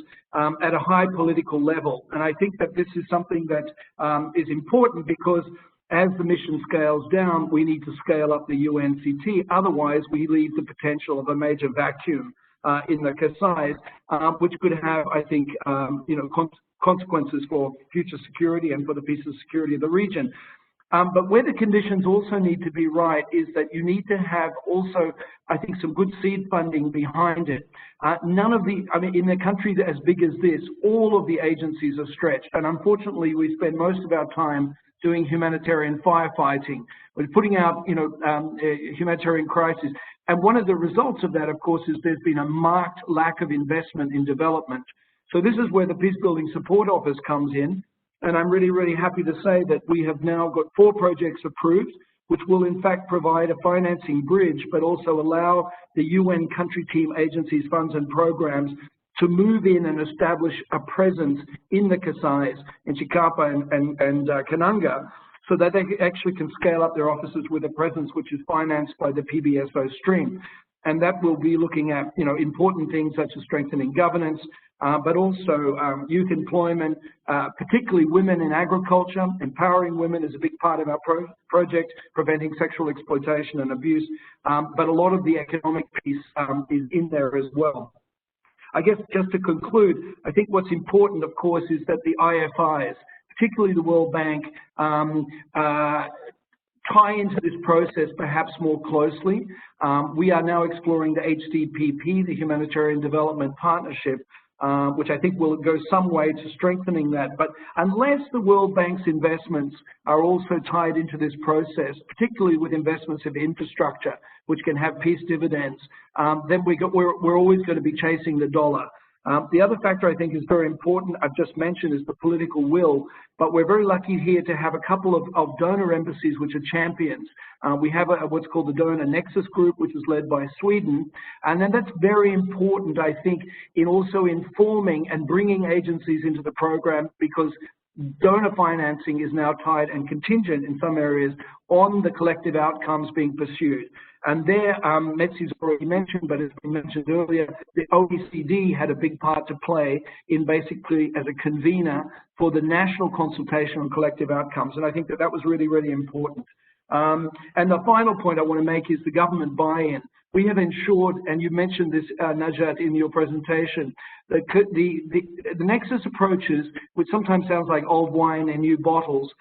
at a high political level. And I think that this is something that is important because as the mission scales down, we need to scale up the UNCT. Otherwise, we leave the potential of a major vacuum in the Concise, which could have, I think, consequences for future security and for the peace and security of the region. But where the conditions also need to be right is that you need to have also, I think, some good seed funding behind it. None of the, I mean, in a country as big as this, all of the agencies are stretched. And unfortunately, we spend most of our time doing humanitarian firefighting. We're putting out, humanitarian crisis. And one of the results of that, of course, is there's been a marked lack of investment in development. So this is where the Peace Building Support Office comes in. And I'm really, really happy to say that we have now got 4 projects approved, which will in fact provide a financing bridge, but also allow the UN country team agencies, funds and programs to move in and establish a presence in the Kasais, in Chikapa and Kananga, so that they actually can scale up their offices with a presence which is financed by the PBSO stream. And that will be looking at, important things such as strengthening governance, but also youth employment, particularly women in agriculture. Empowering women is a big part of our project, preventing sexual exploitation and abuse. But a lot of the economic piece is in there as well. I guess just to conclude, I think what's important, of course, is that the IFIs, particularly the World Bank, tie into this process perhaps more closely. We are now exploring the HDPP, the Humanitarian Development Partnership, which I think will go some way to strengthening that. But unless the World Bank's investments are also tied into this process, particularly with investments in infrastructure, which can have peace dividends, then we're always going to be chasing the dollar. The other factor I think is very important, I've just mentioned, is the political will, but we're very lucky here to have a couple of donor embassies which are champions. We have what's called the Donor Nexus Group, which is led by Sweden, and then that's very important, I think, in also informing and bringing agencies into the program, because donor financing is now tied and contingent in some areas on the collective outcomes being pursued. And there, Metzi's already mentioned, but as we mentioned earlier, the OECD had a big part to play in basically as a convener for the national consultation on collective outcomes. And I think that that was really, really important. And the final point I want to make is the government buy-in. We have ensured, and you mentioned this, Najat, in your presentation, that the Nexus approaches, which sometimes sounds like old wine in new bottles,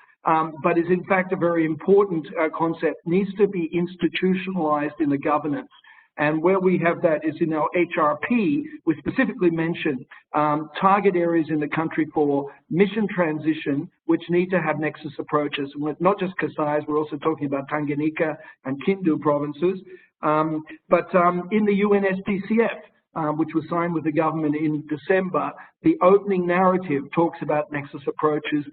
but is in fact a very important concept, needs to be institutionalized in the governance. And where we have that is in our HRP, we specifically mention target areas in the country for mission transition, which need to have Nexus approaches. Not just Kasais, we're also talking about Tanganyika and Kindu provinces, but in the UN-SDCF, which was signed with the government in December, the opening narrative talks about Nexus approaches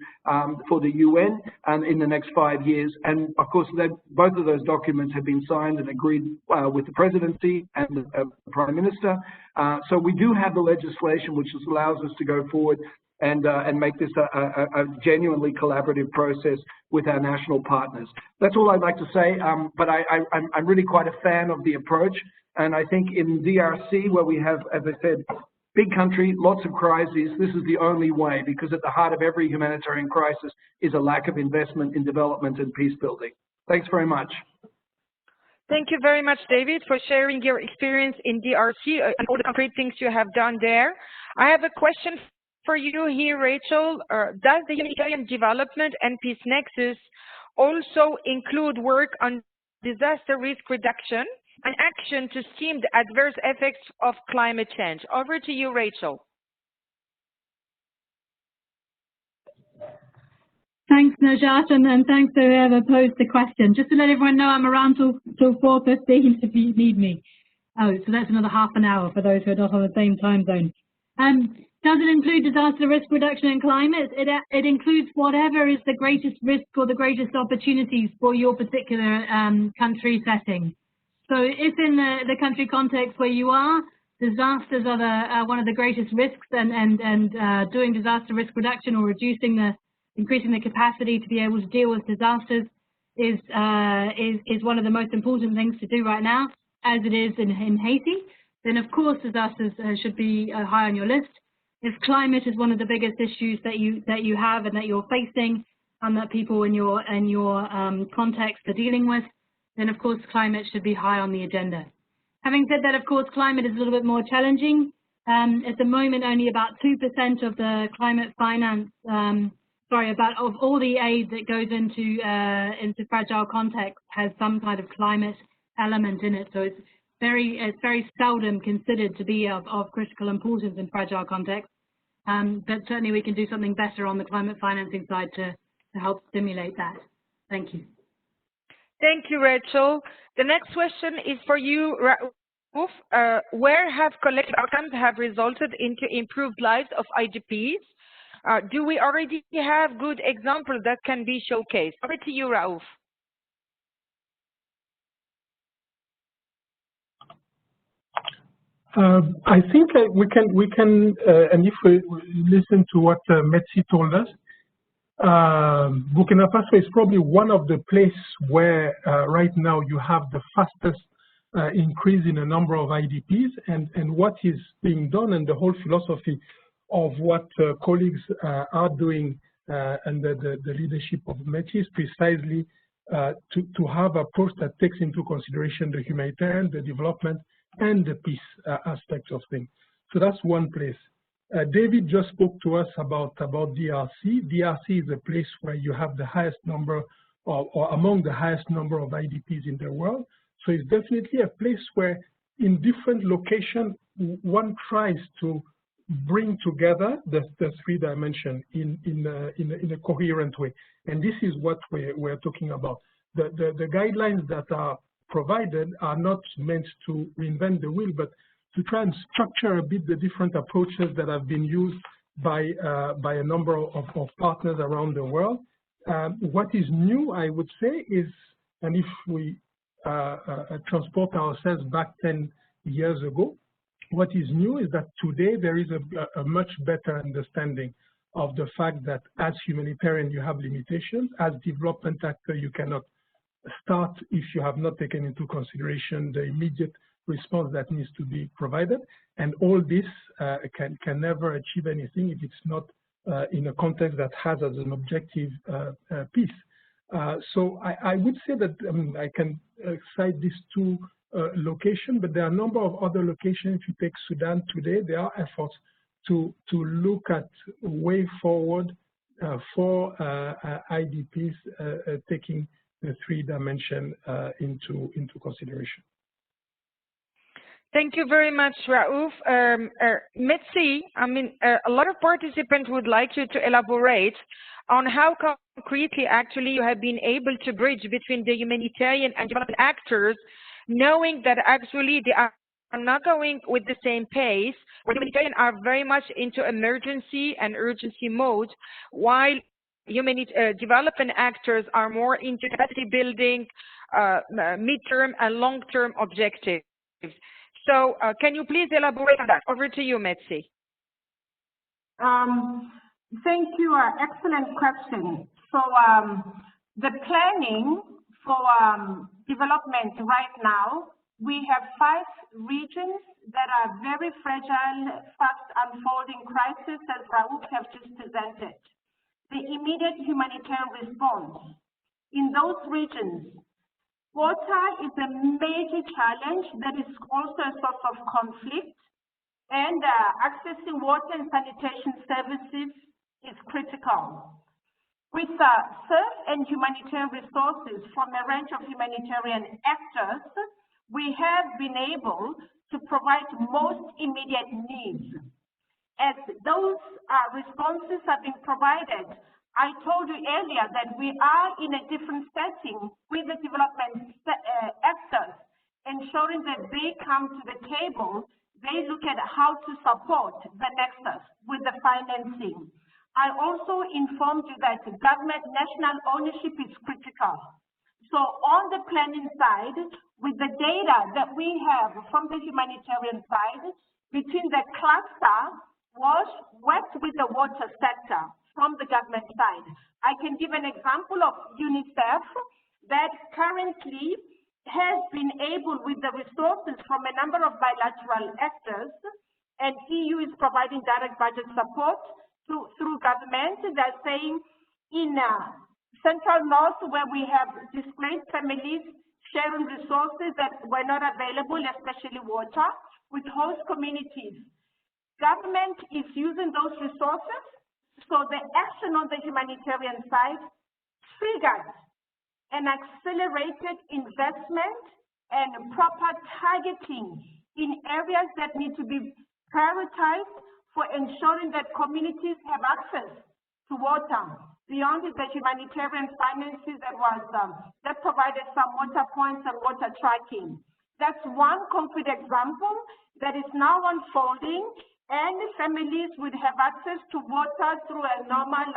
for the UN in the next 5 years. And of course, both of those documents have been signed and agreed with the presidency and the Prime Minister. So we do have the legislation which allows us to go forward and make this a genuinely collaborative process with our national partners. That's all I'd like to say, but I'm really quite a fan of the approach. And I think in DRC, where we have, as I said, big country, lots of crises, this is the only way, because at the heart of every humanitarian crisis is a lack of investment in development and peace building. Thanks very much. Thank you very much, David, for sharing your experience in DRC and all the concrete things you have done there. I have a question for you here, Rachel. Does the Humanitarian Development and Peace Nexus also include work on disaster risk reduction and action to stem the adverse effects of climate change? Over to you, Rachel. Thanks, Najat, and thanks to whoever posed the question. Just to let everyone know, I'm around till 4:15 if you need me. Oh, so that's another half an hour for those who are not on the same time zone. Does it include disaster risk reduction and climate? It includes whatever is the greatest risk or the greatest opportunities for your particular country setting. So if in the country context where you are, disasters are one of the greatest risks, and doing disaster risk reduction or increasing the capacity to be able to deal with disasters is one of the most important things to do right now, as it is in Haiti, then of course disasters should be high on your list. If climate is one of the biggest issues that you have and that you're facing, and that people in your context are dealing with, then of course climate should be high on the agenda. Having said that, of course, climate is a little bit more challenging. At the moment, only about 2% of the climate finance of all the aid that goes into fragile contexts has some kind of climate element in it. So it's very seldom considered to be of critical importance in fragile contexts. But certainly we can do something better on the climate financing side to help stimulate that. Thank you. Thank you, Rachel. The next question is for you, Raouf. Where have collective outcomes have resulted into improved lives of IDPs? Do we already have good examples that can be showcased? Over to you, Raouf. I think we can, and if we listen to what Metsi told us, Burkina Faso is probably one of the places where right now you have the fastest increase in the number of IDPs, and what is being done, and the whole philosophy of what colleagues are doing under the leadership of Metsi is precisely to have an approach that takes into consideration the humanitarian, the development, and the peace aspects of things. So that's one place. David just spoke to us about DRC. DRC is a place where you have the highest number, or among the highest number of IDPs in the world. So it's definitely a place where in different locations, one tries to bring together the three dimensions in a coherent way. And this is what we're talking about. The guidelines that are provided are not meant to reinvent the wheel, but to try and structure a bit the different approaches that have been used by a number of partners around the world. What is new, I would say, is, and if we transport ourselves back 10 years ago, what is new is that today there is a much better understanding of the fact that as humanitarian you have limitations, as development actor you cannot start if you have not taken into consideration the immediate response that needs to be provided, and all this can never achieve anything if it's not in a context that has as an objective peace. So I would say that I can cite these two locations, but there are a number of other locations. If you take Sudan today, there are efforts to look at way forward for IDPs taking the three dimension into consideration. Thank you very much, Raouf. Metsi, a lot of participants would like you to elaborate on how concretely actually you have been able to bridge between the humanitarian and development actors, knowing that actually they are not going with the same pace, where humanitarian are very much into emergency and urgency mode, while development actors are more into capacity building, mid-term and long-term objectives. So can you please elaborate on that? Over to you, Metsi. Thank you. Excellent question. So the planning for development right now, we have 5 regions that are very fragile, fast unfolding crises, as Raouf have just presented. The immediate humanitarian response. In those regions, water is a major challenge that is also a source of conflict, and accessing water and sanitation services is critical. With surf and humanitarian resources from a range of humanitarian actors, we have been able to provide most immediate needs. As those responses have been provided, I told you earlier that we are in a different setting with the development actors, ensuring that they come to the table, they look at how to support the nexus with the financing. I also informed you that government national ownership is critical. So on the planning side, with the data that we have from the humanitarian side, between the cluster worked with the water sector from the government side. I can give an example of UNICEF that currently has been able, with the resources from a number of bilateral actors, and EU is providing direct budget support through government. They're saying in Central North, where we have displaced families, sharing resources that were not available, especially water, with host communities. Government is using those resources So the action on the humanitarian side triggered an accelerated investment and proper targeting in areas that need to be prioritized for ensuring that communities have access to water. Beyond the humanitarian finances that provided some water points and water tracking. That's one concrete example that is now unfolding, and families would have access to water through a normal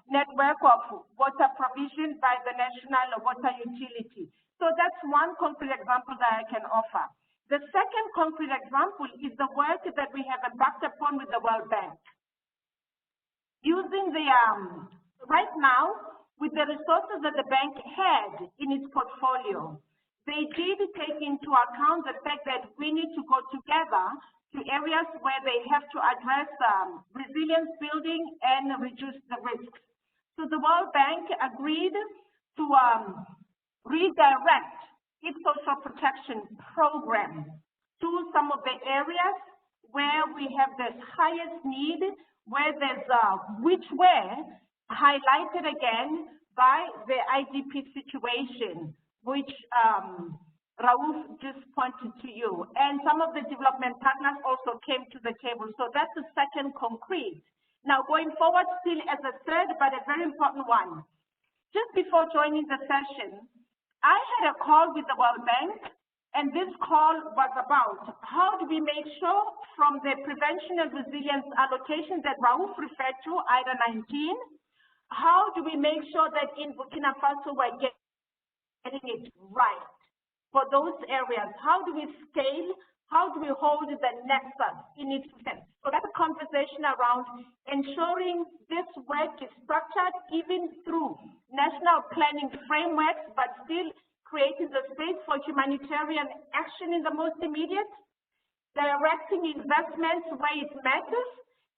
network of water provision by the national water utility. So that's one concrete example that I can offer. The second concrete example is the work that we have embarked upon with the World Bank. Using the, right now, with the resources that the bank had in its portfolio, they did take into account the fact that we need to go together to areas where they have to address resilience building and reduce the risks. So the World Bank agreed to redirect its social protection program to some of the areas where we have the highest need, where there's which were highlighted again by the IDP situation, which Raouf just pointed to you. And some of the development partners also came to the table. So that's the second concrete. Now going forward still as a third, but a very important one. Just before joining the session, I had a call with the World Bank, and this call was about how do we make sure from the prevention and resilience allocation that Raouf referred to, IDA 19, how do we make sure that in Burkina Faso we're getting it right for those areas? How do we scale? How do we hold the nexus in its sense? So that's a conversation around ensuring this work is structured even through national planning frameworks, but still creating the space for humanitarian action in the most immediate, directing investments where it matters,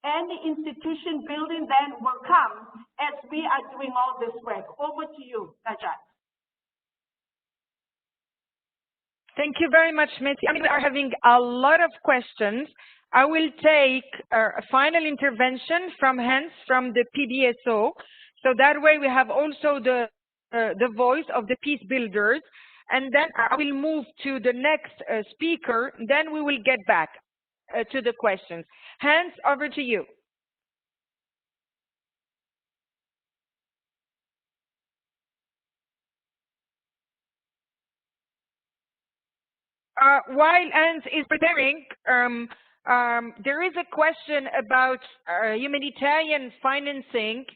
and the institution building then will come as we are doing all this work. Over to you, Najat. Thank you very much, Meti. We are having a lot of questions. I will take a final intervention from Hans from the PBSO. So that way we have also the voice of the peace builders. And then I will move to the next speaker. Then we will get back to the questions. Hans, over to you. While Hans is preparing, there is a question about humanitarian financing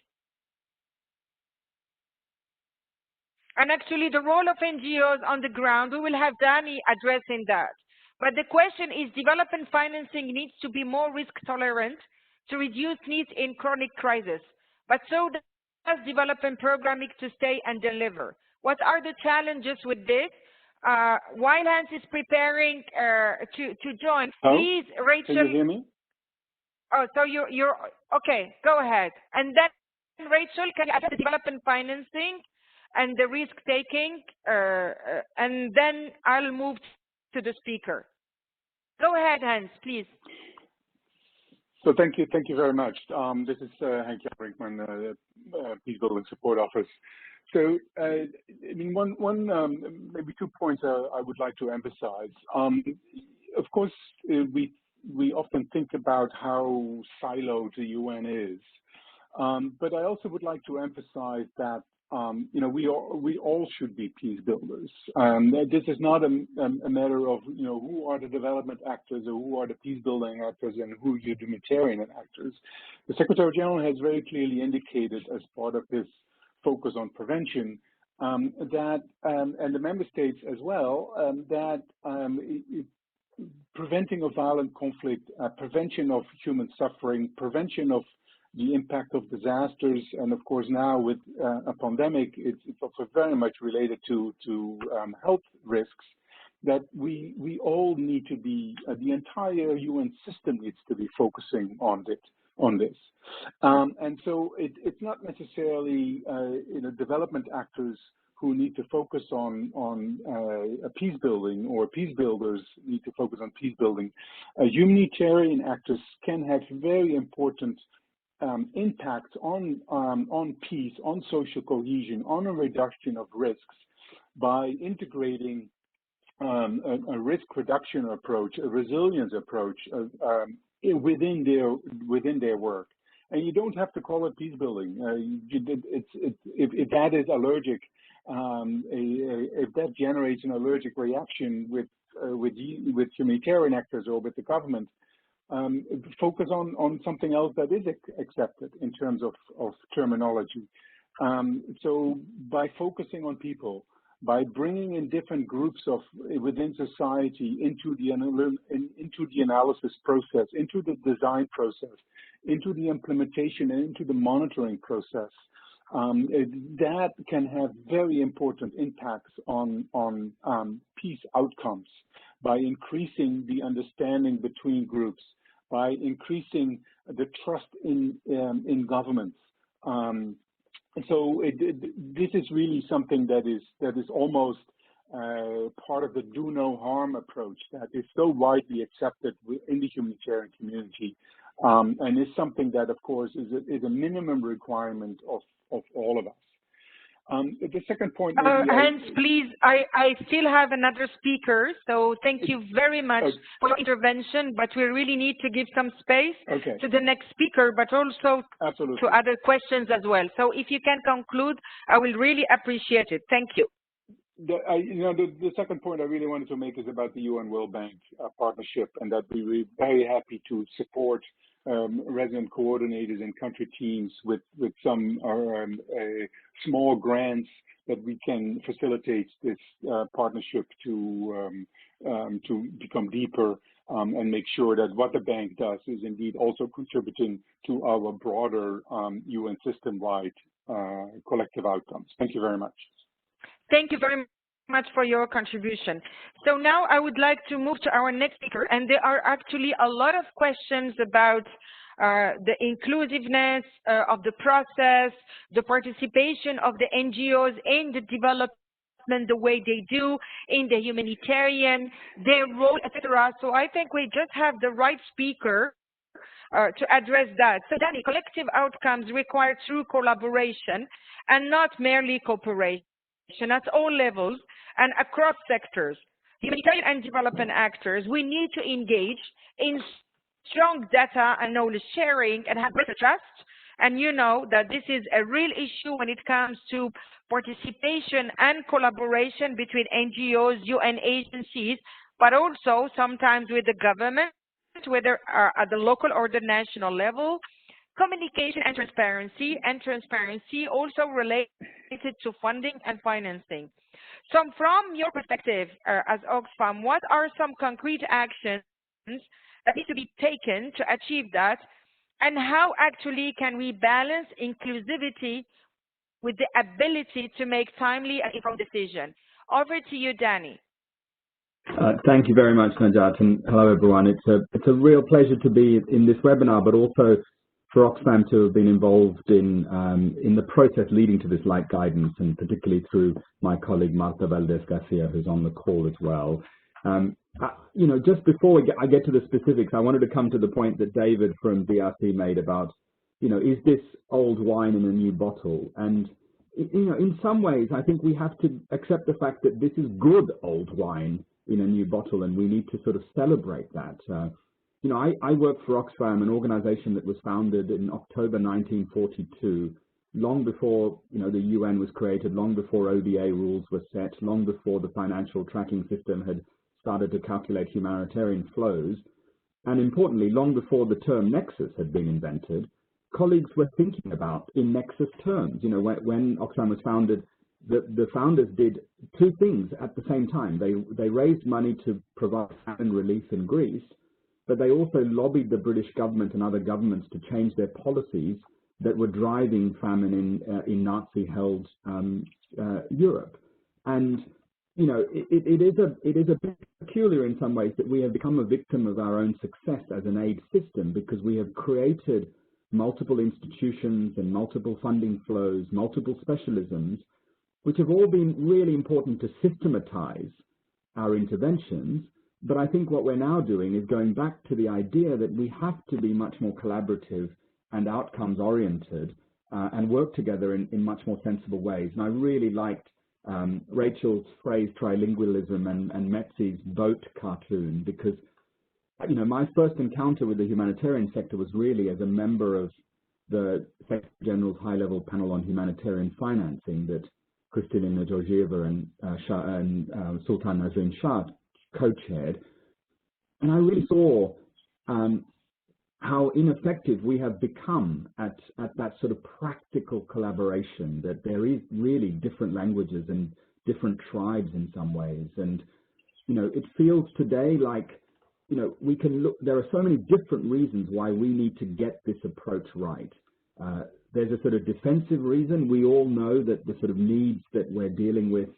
and actually the role of NGOs on the ground. We will have Danny addressing that. But the question is, development financing needs to be more risk tolerant to reduce needs in chronic crisis. But so does development programming to stay and deliver. What are the challenges with this? While Hans is preparing to join, please, Rachel. Can you hear me? Oh, so you're okay. Go ahead. And then Rachel, can you address the development financing and the risk taking? And then I'll move to the speaker. Go ahead, Hans, please. So thank you very much. This is Henk Jan Brinkman, Peace Building Support Office. So, I mean, maybe 2 points I would like to emphasize. Of course, we often think about how siloed the UN is, but I also would like to emphasize that you know, we all should be peace builders. This is not a matter of, you know, who are the development actors or who are the peace building actors and who are the humanitarian actors. The Secretary General has very clearly indicated, as part of his focus on prevention, that and the member states as well, that preventing of violent conflict, prevention of human suffering, prevention of the impact of disasters, and of course now with a pandemic, it's also very much related to health risks, that we all need to be, the entire UN system needs to be focusing on this. And so it's not necessarily you know, development actors who need to focus on peace building, or peace builders need to focus on peace building. Humanitarian actors can have very important impacts on peace, on social cohesion, on a reduction of risks by integrating a risk reduction approach, a resilience approach within their work. And you don't have to call it peace building. If that is allergic, if that generates an allergic reaction with humanitarian actors or with the government, focus on something else that is accepted in terms of terminology. So by focusing on people, by bringing in different groups within society into the analysis process, into the design process, into the implementation, and into the monitoring process, that can have very important impacts on peace outcomes by increasing the understanding between groups, by increasing the trust in governments. So this is really something that is almost part of the do no harm approach that is so widely accepted in the humanitarian community, and is something that, of course, is a minimum requirement of all of us. The second point. Hans, please, I still have another speaker, so thank you very much for your intervention, but we really need to give some space to the next speaker, but also to other questions as well. So if you can conclude, I will really appreciate it. Thank you. The second point I really wanted to make is about the UN World Bank partnership, and that we were very happy to support resident coordinators and country teams with some small grants that we can facilitate this partnership to become deeper and make sure that what the bank does is indeed also contributing to our broader UN system-wide collective outcomes. Thank you very much. Thank you very much for your contribution. So now I would like to move to our next speaker, and there are actually a lot of questions about the inclusiveness of the process, the participation of the NGOs in the development, the way they do in the humanitarian, their role, etc. So I think we just have the right speaker to address that. So Danny, collective outcomes require true collaboration and not merely cooperation at all levels and across sectors. Humanitarian and development actors, we need to engage in strong data and knowledge sharing and have greater trust. And you know that this is a real issue when it comes to participation and collaboration between NGOs, UN agencies, but also sometimes with the government, whether at the local or the national level. Communication and transparency also related to funding and financing. So from your perspective as Oxfam, what are some concrete actions that need to be taken to achieve that? And how actually can we balance inclusivity with the ability to make timely and informed decisions? Over to you, Danny. Thank you very much, Najat, and hello everyone. It's a real pleasure to be in this webinar, but also for Oxfam to have been involved in the process leading to this light guidance, and particularly through my colleague Marta Valdez-Garcia, who's on the call as well. Just before I get to the specifics, I wanted to come to the point that David from DRC made about, is this old wine in a new bottle? And, in some ways, I think we have to accept the fact that this is good old wine in a new bottle, and we need to sort of celebrate that. I work for Oxfam, an organization that was founded in October 1942, long before, the UN was created, long before ODA rules were set, long before the financial tracking system had started to calculate humanitarian flows, and importantly, long before the term nexus had been invented. Colleagues were thinking about in nexus terms. When Oxfam was founded, the founders did two things at the same time. They raised money to provide famine relief in Greece, but they also lobbied the British government and other governments to change their policies that were driving famine in Nazi-held Europe. And it is a bit peculiar in some ways that we have become a victim of our own success as an aid system, because we have created multiple institutions and multiple funding flows, multiple specialisms, which have all been really important to systematize our interventions. But I think what we're now doing is going back to the idea that we have to be much more collaborative and outcomes oriented and work together in much more sensible ways. And I really liked Rachel's phrase trilingualism and Metzi's boat cartoon, because my first encounter with the humanitarian sector was really as a member of the Secretary General's high-level panel on humanitarian financing that Kristalina Georgieva and Sultan Nazrin Shah co-chaired. And I really saw how ineffective we have become at that sort of practical collaboration, that there is really different languages and different tribes in some ways. And, it feels today like, we can look, there are so many different reasons why we need to get this approach right. There's a sort of defensive reason. We all know that the sort of needs that we're dealing with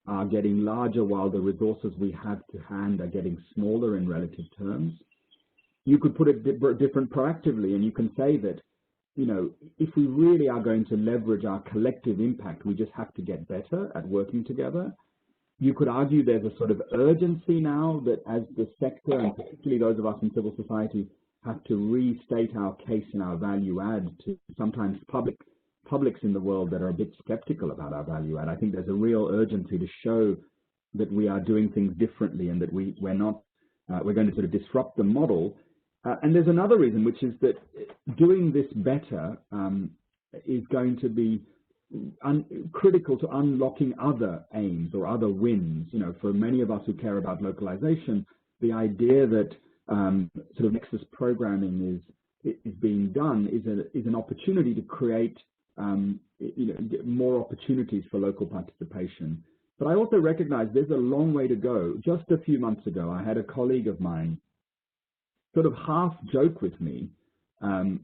are getting larger while the resources we have to hand are getting smaller in relative terms. You could put it different proactively, and you can say that, if we really are going to leverage our collective impact, we just have to get better at working together. You could argue there's a sort of urgency now that as the sector, and particularly those of us in civil society, have to restate our case and our value add to sometimes publics in the world that are a bit skeptical about our value add. I think there's a real urgency to show that we are doing things differently and that we're going to sort of disrupt the model. And there's another reason, which is that doing this better is going to be critical to unlocking other aims or other wins. For many of us who care about localization, the idea that sort of nexus programming is being done is an opportunity to create more opportunities for local participation. But I also recognize there's a long way to go. Just a few months ago, I had a colleague of mine sort of half joke with me, and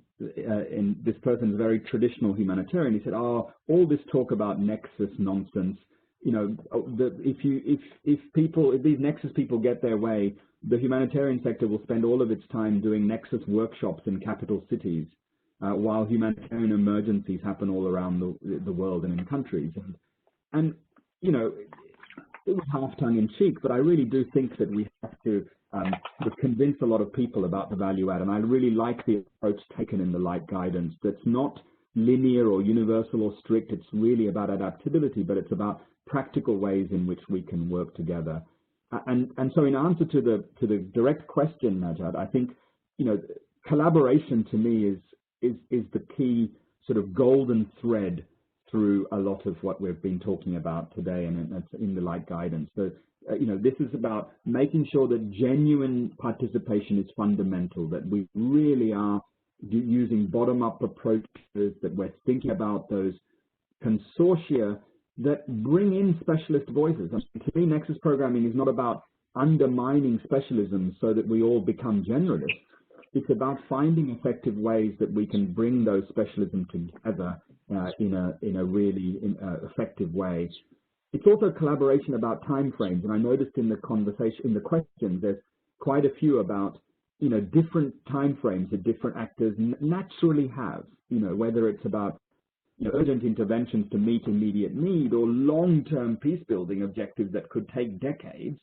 this person's a very traditional humanitarian. He said, "Oh, all this talk about nexus nonsense. If these nexus people get their way, the humanitarian sector will spend all of its time doing nexus workshops in capital cities, while humanitarian emergencies happen all around the world and in countries." And it was half tongue-in-cheek, but I really do think that we have to sort of convince a lot of people about the value add. And I really like the approach taken in the Light Guidance. That's not linear or universal or strict. It's really about adaptability, but it's about practical ways in which we can work together. And so in answer to the direct question, Najat, I think, collaboration to me is the key sort of golden thread through a lot of what we've been talking about today and in the Light Guidance. So, this is about making sure that genuine participation is fundamental, that we really are using bottom-up approaches, that we're thinking about those consortia that bring in specialist voices. To me, nexus programming is not about undermining specialism so that we all become generalists. It's about finding effective ways that we can bring those specialisms together in a really effective way. It's also collaboration about timeframes, and I noticed in the conversation, in the questions, there's quite a few about different timeframes that different actors naturally have. Whether it's about urgent interventions to meet immediate need or long-term peace-building objectives that could take decades.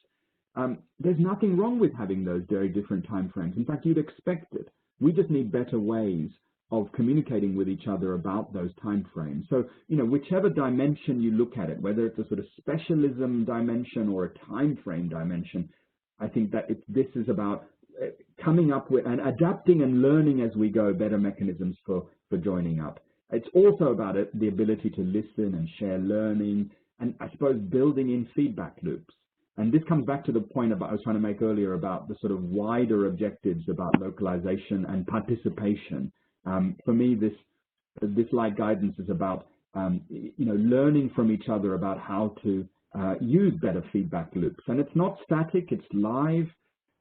There's nothing wrong with having those very different timeframes. In fact, you'd expect it. We just need better ways of communicating with each other about those timeframes. So, whichever dimension you look at it, whether it's a sort of specialism dimension or a timeframe dimension, I think that this is about coming up with and adapting and learning as we go better mechanisms for joining up. It's also about the ability to listen and share learning, and I suppose building in feedback loops. And this comes back to the point I was trying to make earlier about the sort of wider objectives about localization and participation. For me, this Light Guidance is about learning from each other about how to use better feedback loops. And it's not static; it's live.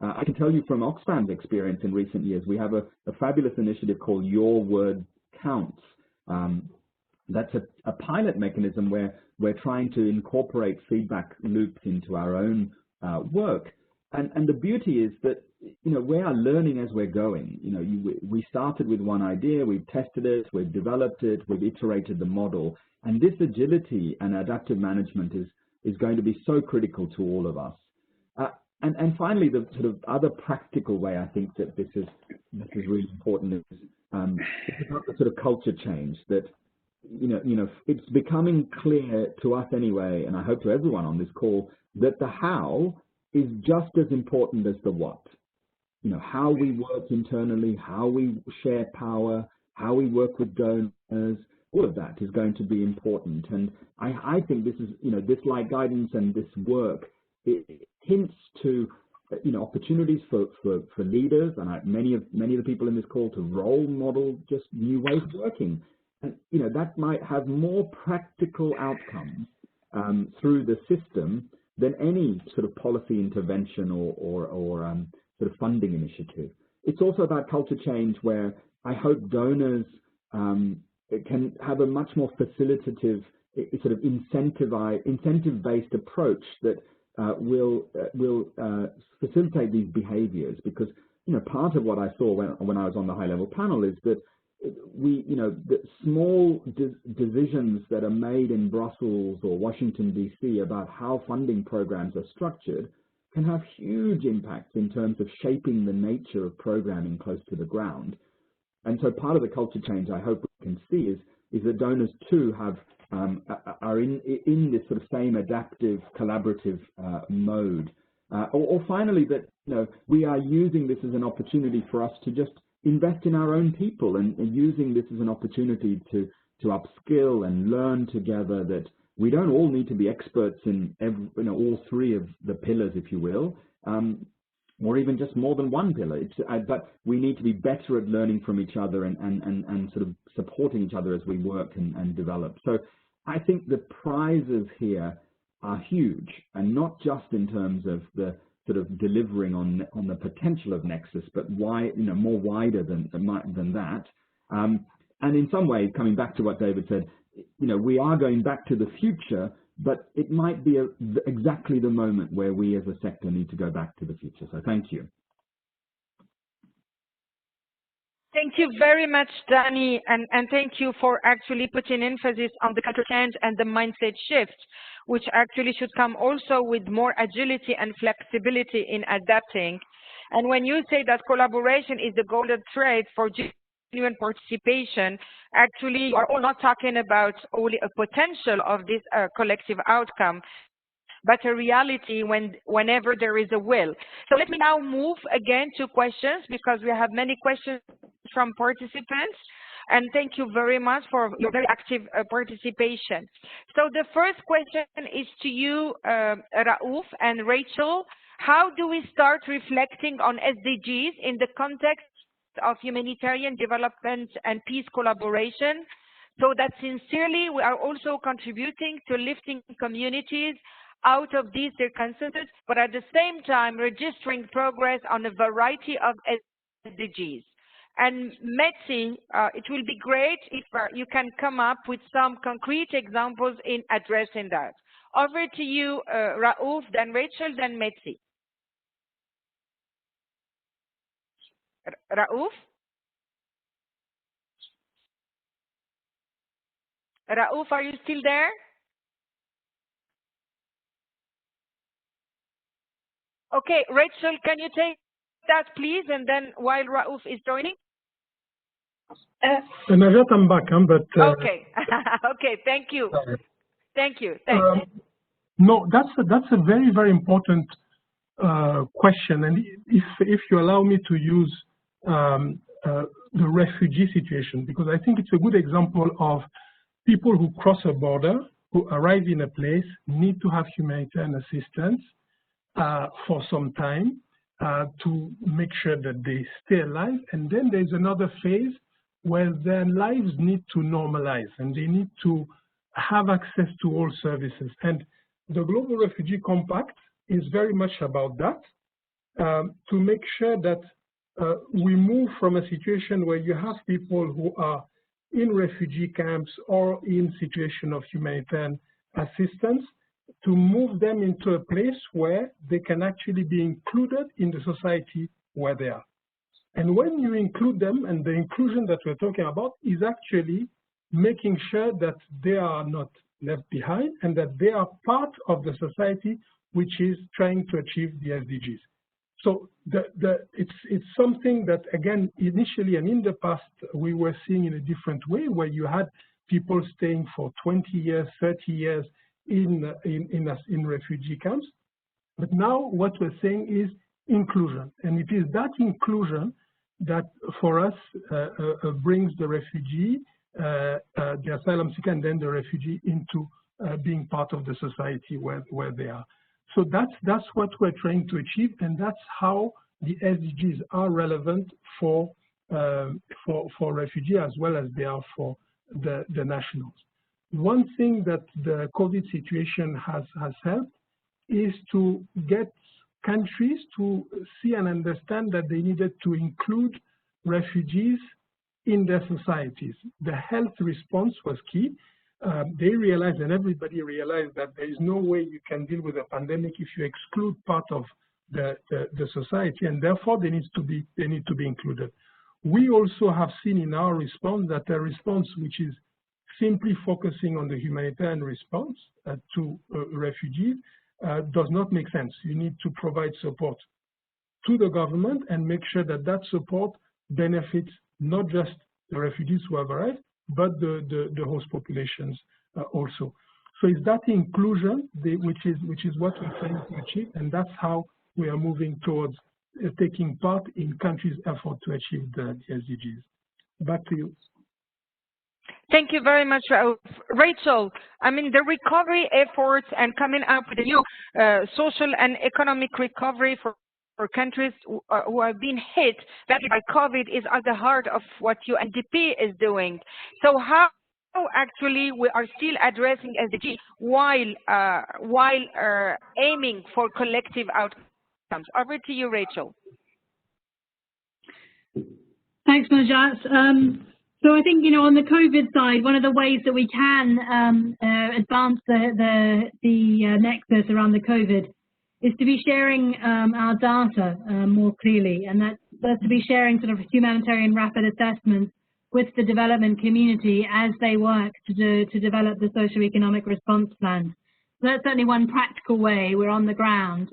I can tell you from Oxfam's experience in recent years, we have a fabulous initiative called Your Word Counts. That's a pilot mechanism where we're trying to incorporate feedback loops into our own work. And the beauty is that, we are learning as we're going. We started with one idea, we've tested it, we've developed it, we've iterated the model. And this agility and adaptive management is going to be so critical to all of us. And finally, the sort of other practical way I think that this is really important is it's about the sort of culture change that, it's becoming clear to us anyway, and I hope to everyone on this call, that the how is just as important as the what. How we work internally, how we share power, how we work with donors, all of that is going to be important. And I think this is, this light guidance and this work, it hints to, opportunities for leaders and many of the people in this call to role model just new ways of working. And, that might have more practical outcomes through the system than any sort of policy intervention or sort of funding initiative. It's also about culture change where I hope donors can have a much more facilitative, sort of incentive-based approach that will facilitate these behaviors. Because part of what I saw when I was on the high-level panel is that the small decisions that are made in Brussels or Washington D.C. about how funding programs are structured can have huge impacts in terms of shaping the nature of programming close to the ground. And so part of the culture change I hope we can see is that donors too are in this sort of same adaptive, collaborative mode. Or finally, that we are using this as an opportunity for us to just invest in our own people and using this as an opportunity to upskill and learn together, that we don't all need to be experts in all three of the pillars, if you will, or even just more than one pillar. But we need to be better at learning from each other and sort of supporting each other as we work and develop. So I think the prizes here are huge, and not just in terms of the sort of delivering on the potential of Nexus, but more wider than that. And in some ways, coming back to what David said, we are going back to the future, but it might be exactly the moment where we as a sector need to go back to the future. So thank you. Thank you very much, Danny, and thank you for actually putting emphasis on the culture change and the mindset shift, which actually should come also with more agility and flexibility in adapting. And when you say that collaboration is the golden thread for genuine participation, actually you are all not talking about only a potential of this collective outcome, but a reality whenever there is a will. So let me now move again to questions, because we have many questions from participants. And thank you very much for your very active participation. So the first question is to you, Raouf and Rachel. How do we start reflecting on SDGs in the context of humanitarian development and peace collaboration, so that sincerely we are also contributing to lifting communities out of these circumstances, but at the same time registering progress on a variety of SDGs? And Metsi, it will be great if you can come up with some concrete examples in addressing that. Over to you, Raouf, then Rachel, then Metsi. Raouf? Raouf, are you still there? Okay, Rachel, can you take that, please? And then while Raouf is joining? Najat, I'm back, but... okay, okay, thank you. Thank you. No, that's a very, very important question. And if you allow me to use the refugee situation, because I think it's a good example of people who cross a border, who arrive in a place, need to have humanitarian assistance for some time to make sure that they stay alive. And then there's another phase where their lives need to normalize and they need to have access to all services. And the Global Refugee Compact is very much about that, to make sure that we move from a situation where you have people who are in refugee camps or in situation of humanitarian assistance, to move them into a place where they can actually be included in the society where they are. And when you include them, and the inclusion that we're talking about is actually making sure that they are not left behind and that they are part of the society which is trying to achieve the SDGs. So it's something that, again, initially and in the past, we were seeing in a different way, where you had people staying for 20 years, 30 years in refugee camps. But now what we're saying is inclusion. And it is that inclusion that, for us, brings the refugee, the asylum seeker, and then the refugee into being part of the society where they are. So that's what we're trying to achieve, and that's how the SDGs are relevant for refugee as well as they are for the nationals. One thing that the COVID situation has helped is to get countries to see and understand that they needed to include refugees in their societies. The health response was key. They realized, and everybody realized, that there is no way you can deal with a pandemic if you exclude part of the society, and therefore they need to be included. We also have seen in our response that a response which is simply focusing on the humanitarian response to refugees does not make sense. You need to provide support to the government and make sure that that support benefits not just the refugees who have arrived, but the host populations also. So it's that inclusion which is what we're trying to achieve, and that's how we are moving towards taking part in countries' effort to achieve the SDGs. Back to you. Thank you very much, Rachel. I mean, the recovery efforts and coming up with a new social and economic recovery for countries who have been hit badly by COVID is at the heart of what UNDP is doing. So how actually we are still addressing SDG while aiming for collective outcomes? Over to you, Rachel. Thanks, Najat. So I think, on the COVID side, one of the ways that we can advance the nexus around the COVID is to be sharing our data more clearly, and that's to be sharing sort of humanitarian rapid assessments with the development community as they work to develop the socio-economic response plan. So that's certainly one practical way. We're on the ground.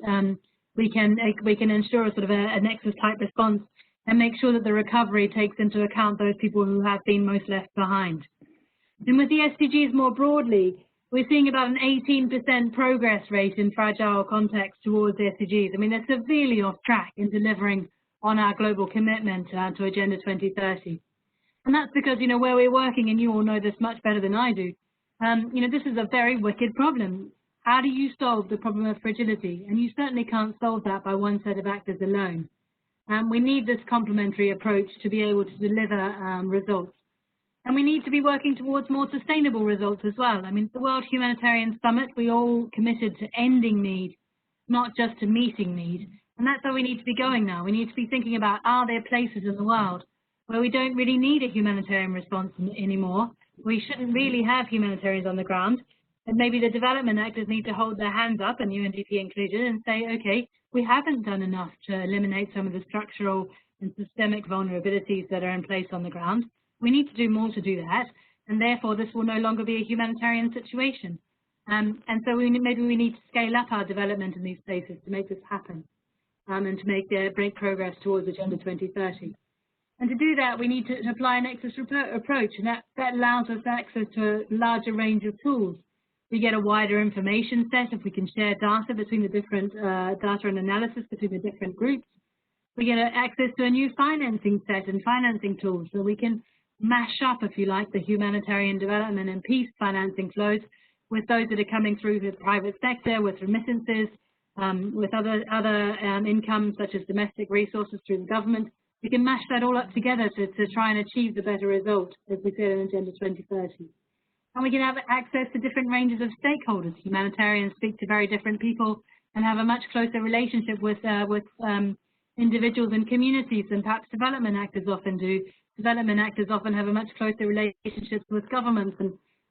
We can ensure sort of a nexus type response and make sure that the recovery takes into account those people who have been most left behind. And with the SDGs more broadly, we're seeing about an 18% progress rate in fragile contexts towards the SDGs. I mean, they're severely off track in delivering on our global commitment to Agenda 2030. And that's because, where we're working, and you all know this much better than I do, this is a very wicked problem. How do you solve the problem of fragility? And you certainly can't solve that by one set of actors alone. We need this complementary approach to be able to deliver results. And we need to be working towards more sustainable results as well. I mean, the World Humanitarian Summit, we all committed to ending need, not just to meeting need. And that's where we need to be going now. We need to be thinking about, are there places in the world where we don't really need a humanitarian response anymore? We shouldn't really have humanitarians on the ground. And maybe the development actors need to hold their hands up, and UNDP included, and say, okay, we haven't done enough to eliminate some of the structural and systemic vulnerabilities that are in place on the ground. We need to do more to do that, and therefore this will no longer be a humanitarian situation. And so maybe we need to scale up our development in these places to make this happen, and to make great progress towards Agenda 2030. And to do that, we need to apply an nexus approach, and that allows us access to a larger range of tools. We get a wider information set if we can share data between the different data and analysis between the different groups. We get access to a new financing set and financing tools, so we can mash up, if you like, the humanitarian development and peace financing flows with those that are coming through the private sector, with remittances, with other incomes such as domestic resources through the government. We can mash that all up together to try and achieve the better result, as we said in Agenda 2030. And we can have access to different ranges of stakeholders. Humanitarians speak to very different people and have a much closer relationship with individuals and communities than perhaps development actors often do. Development actors often have a much closer relationship with governments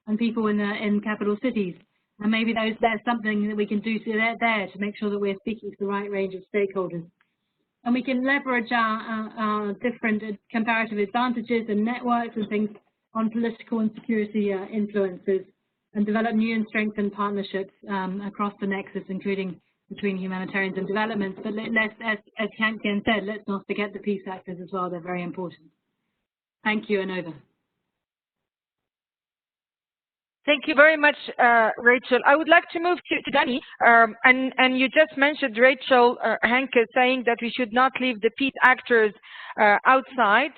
and people in capital cities. And maybe there's something that we can do there to make sure that we're speaking to the right range of stakeholders. And we can leverage our different comparative advantages and networks and things on political and security influences, and develop new and strengthened partnerships across the nexus, including between humanitarians and development. But let's, as Kankian said, let's not forget the peace actors as well. They're very important. Thank you, and over. Thank you very much, Rachel. I would like to move to Danny. And you just mentioned Rachel Henke saying that we should not leave the peace actors outside.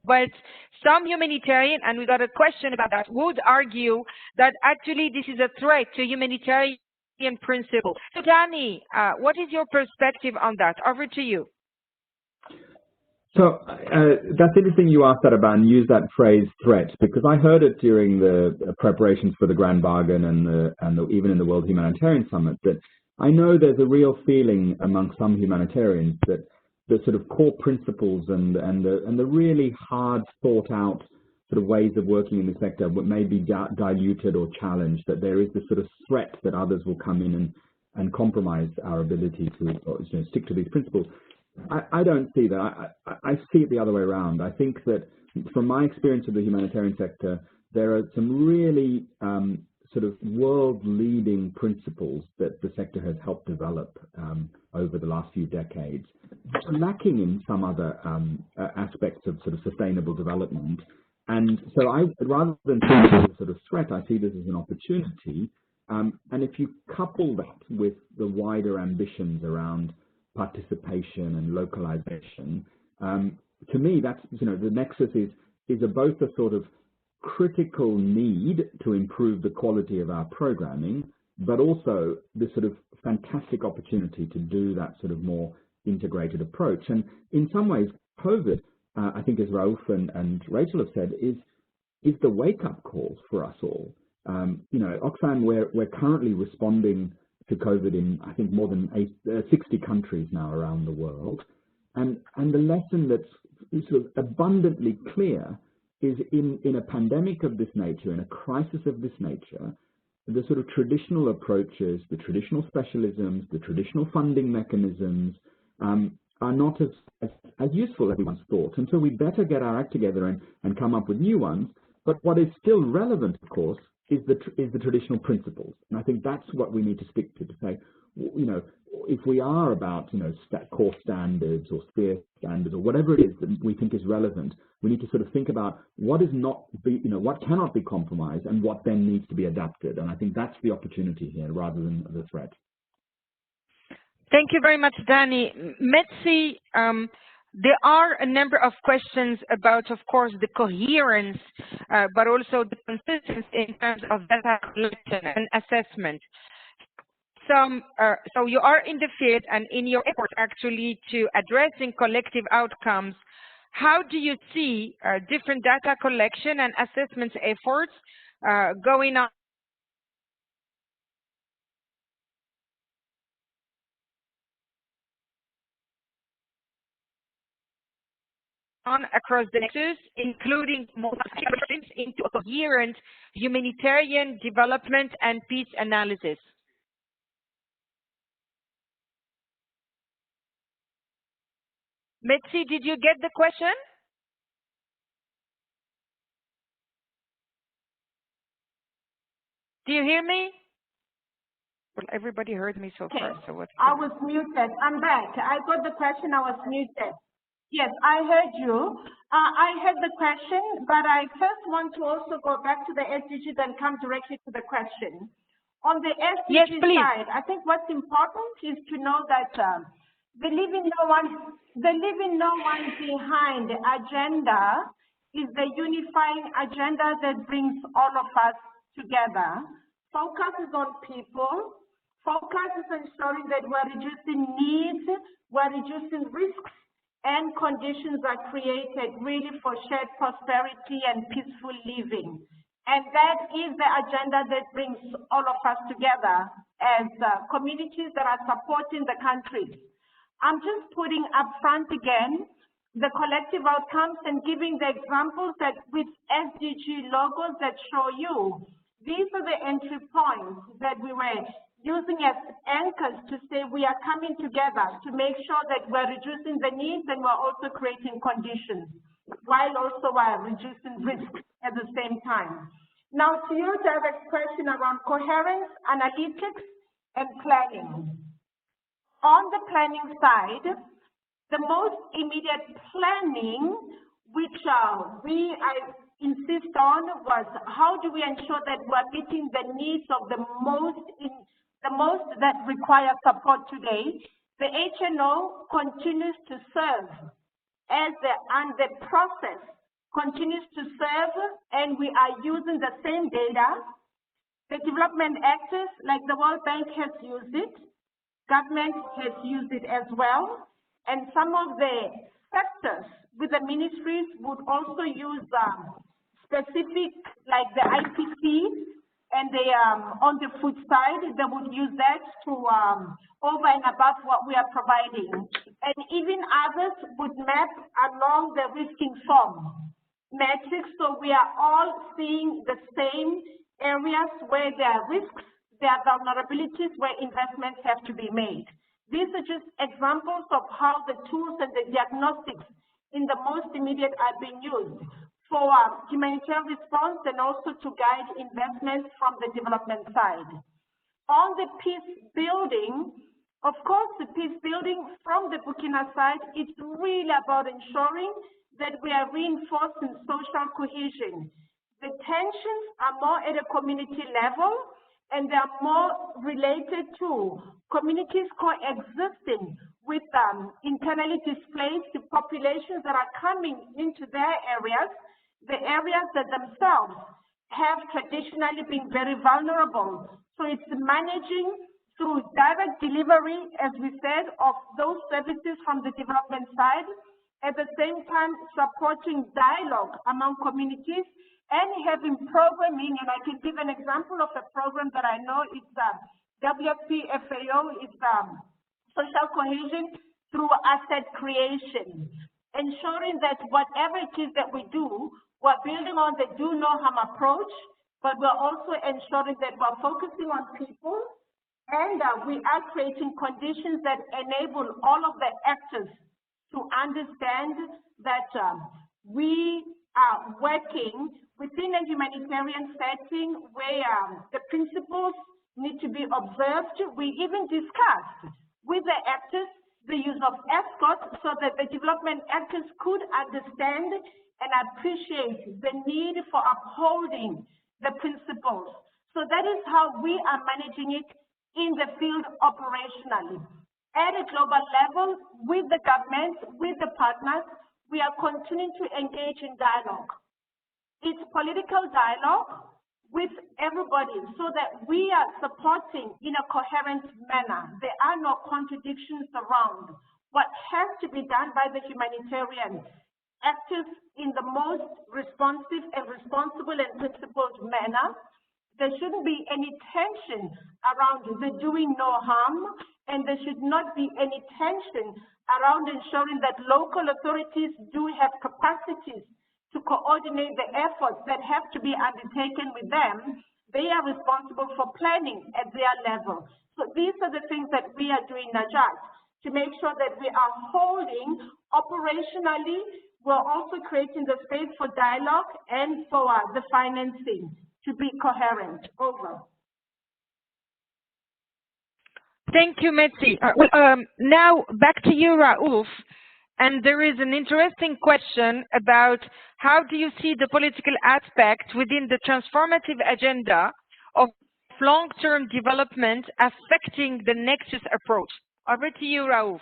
But some humanitarian, and we got a question about that, would argue that actually this is a threat to humanitarian principle. So Danny, what is your perspective on that? Over to you. So that's interesting you asked that about and use that phrase threat, because I heard it during the preparations for the Grand Bargain and even in the World Humanitarian Summit, that I know there's a real feeling among some humanitarians that the sort of core principles and the really hard thought out sort of ways of working in the sector may be diluted or challenged, that there is this sort of threat that others will come in and compromise our ability to stick to these principles. I don't see that. I see it the other way around. I think that from my experience of the humanitarian sector, there are some really sort of world-leading principles that the sector has helped develop over the last few decades, lacking in some other aspects of sort of sustainable development. And so rather than see this as a sort of threat, I see this as an opportunity. And if you couple that with the wider ambitions around participation and localization, to me, that's, the nexus is both a sort of critical need to improve the quality of our programming, but also this sort of fantastic opportunity to do that sort of more integrated approach. And in some ways, COVID, I think, as Rauf and Rachel have said, is the wake-up call for us all. Oxfam, we're currently responding to COVID in, I think, more than 60 countries now around the world. And the lesson that's sort of abundantly clear is in a pandemic of this nature, in a crisis of this nature, the sort of traditional approaches, the traditional specialisms, the traditional funding mechanisms are not as useful as we once thought. And so we better get our act together and come up with new ones. But what is still relevant, of course, is the traditional principles. And I think that's what we need to stick to say, if we are about, core standards or sphere standards or whatever it is that we think is relevant, we need to sort of think about what what cannot be compromised and what then needs to be adapted. And I think that's the opportunity here rather than the threat. Thank you very much, Danny. Metsi, there are a number of questions about, of course, the coherence, but also the consistency in terms of data collection and assessment. So you are in the field and in your effort actually to addressing collective outcomes. How do you see different data collection and assessment efforts going on across the nexus, including into a coherent humanitarian development and peace analysis? Metsi, did you get the question? Do you hear me? Well, everybody heard me so far, so what's I was muted. I'm back. I got the question. I was muted. Yes, I heard you. I heard the question, but I first want to also go back to the SDGs and come directly to the question. On the SDG side, I think what's important is to know that the leaving no one behind agenda is the unifying agenda that brings all of us together. Focus is on people. Focus is ensuring that we're reducing needs, we're reducing risks, and conditions are created really for shared prosperity and peaceful living. And that is the agenda that brings all of us together as communities that are supporting the countries. I'm just putting up front again the collective outcomes and giving the examples that with SDG logos that show you. These are the entry points that we were using as anchors to say we are coming together to make sure that we're reducing the needs and we're also creating conditions, while also we're reducing risks at the same time. Now, to your direct question around coherence, analytics, and planning. On the planning side, the most immediate planning, which I insist on, was how do we ensure that we're meeting the needs of the most that require support today. The HNO continues to serve and the process continues to serve, and we are using the same data. The development actors, like the World Bank, has used it. Government has used it as well. And some of the sectors with the ministries would also use specific, like the IPC, and they on the food side, they would use that to over and above what we are providing. And even others would map along the risk-informed metrics, so we are all seeing the same areas where there are risks, there are vulnerabilities, where investments have to be made. These are just examples of how the tools and the diagnostics in the most immediate are being used for humanitarian response and also to guide investments from the development side. On the peace building, of course, the peace building from the Burkina side, it's really about ensuring that we are reinforcing social cohesion. The tensions are more at a community level, and they are more related to communities coexisting with internally displaced populations that are coming into their areas, the areas that themselves have traditionally been very vulnerable. So it's managing through direct delivery, as we said, of those services from the development side, at the same time supporting dialogue among communities and having programming. And I can give an example of a program that I know is WFP FAO, is social cohesion through asset creation, ensuring that whatever it is that we do, we're building on the do no harm approach, but we're also ensuring that we're focusing on people, and we are creating conditions that enable all of the actors to understand that we are working within a humanitarian setting where the principles need to be observed. We even discussed with the actors the use of escorts so that the development actors could understand and appreciate the need for upholding the principles. So that is how we are managing it in the field operationally. At a global level, with the government, with the partners, we are continuing to engage in dialogue. It's political dialogue with everybody so that we are supporting in a coherent manner. There are no contradictions around what has to be done by the humanitarian actors in the most responsive and responsible and principled manner. There shouldn't be any tension around the doing no harm, and there should not be any tension around ensuring that local authorities do have capacities to coordinate the efforts that have to be undertaken with them. They are responsible for planning at their level. So these are the things that we are doing, Najat, to make sure that we are holding operationally. We're also creating the space for dialogue and for the financing to be coherent. Over. Thank you, Metsi. Now back to you, Raouf. And there is an interesting question about how do you see the political aspect within the transformative agenda of long-term development affecting the Nexus approach? Over to you, Raouf.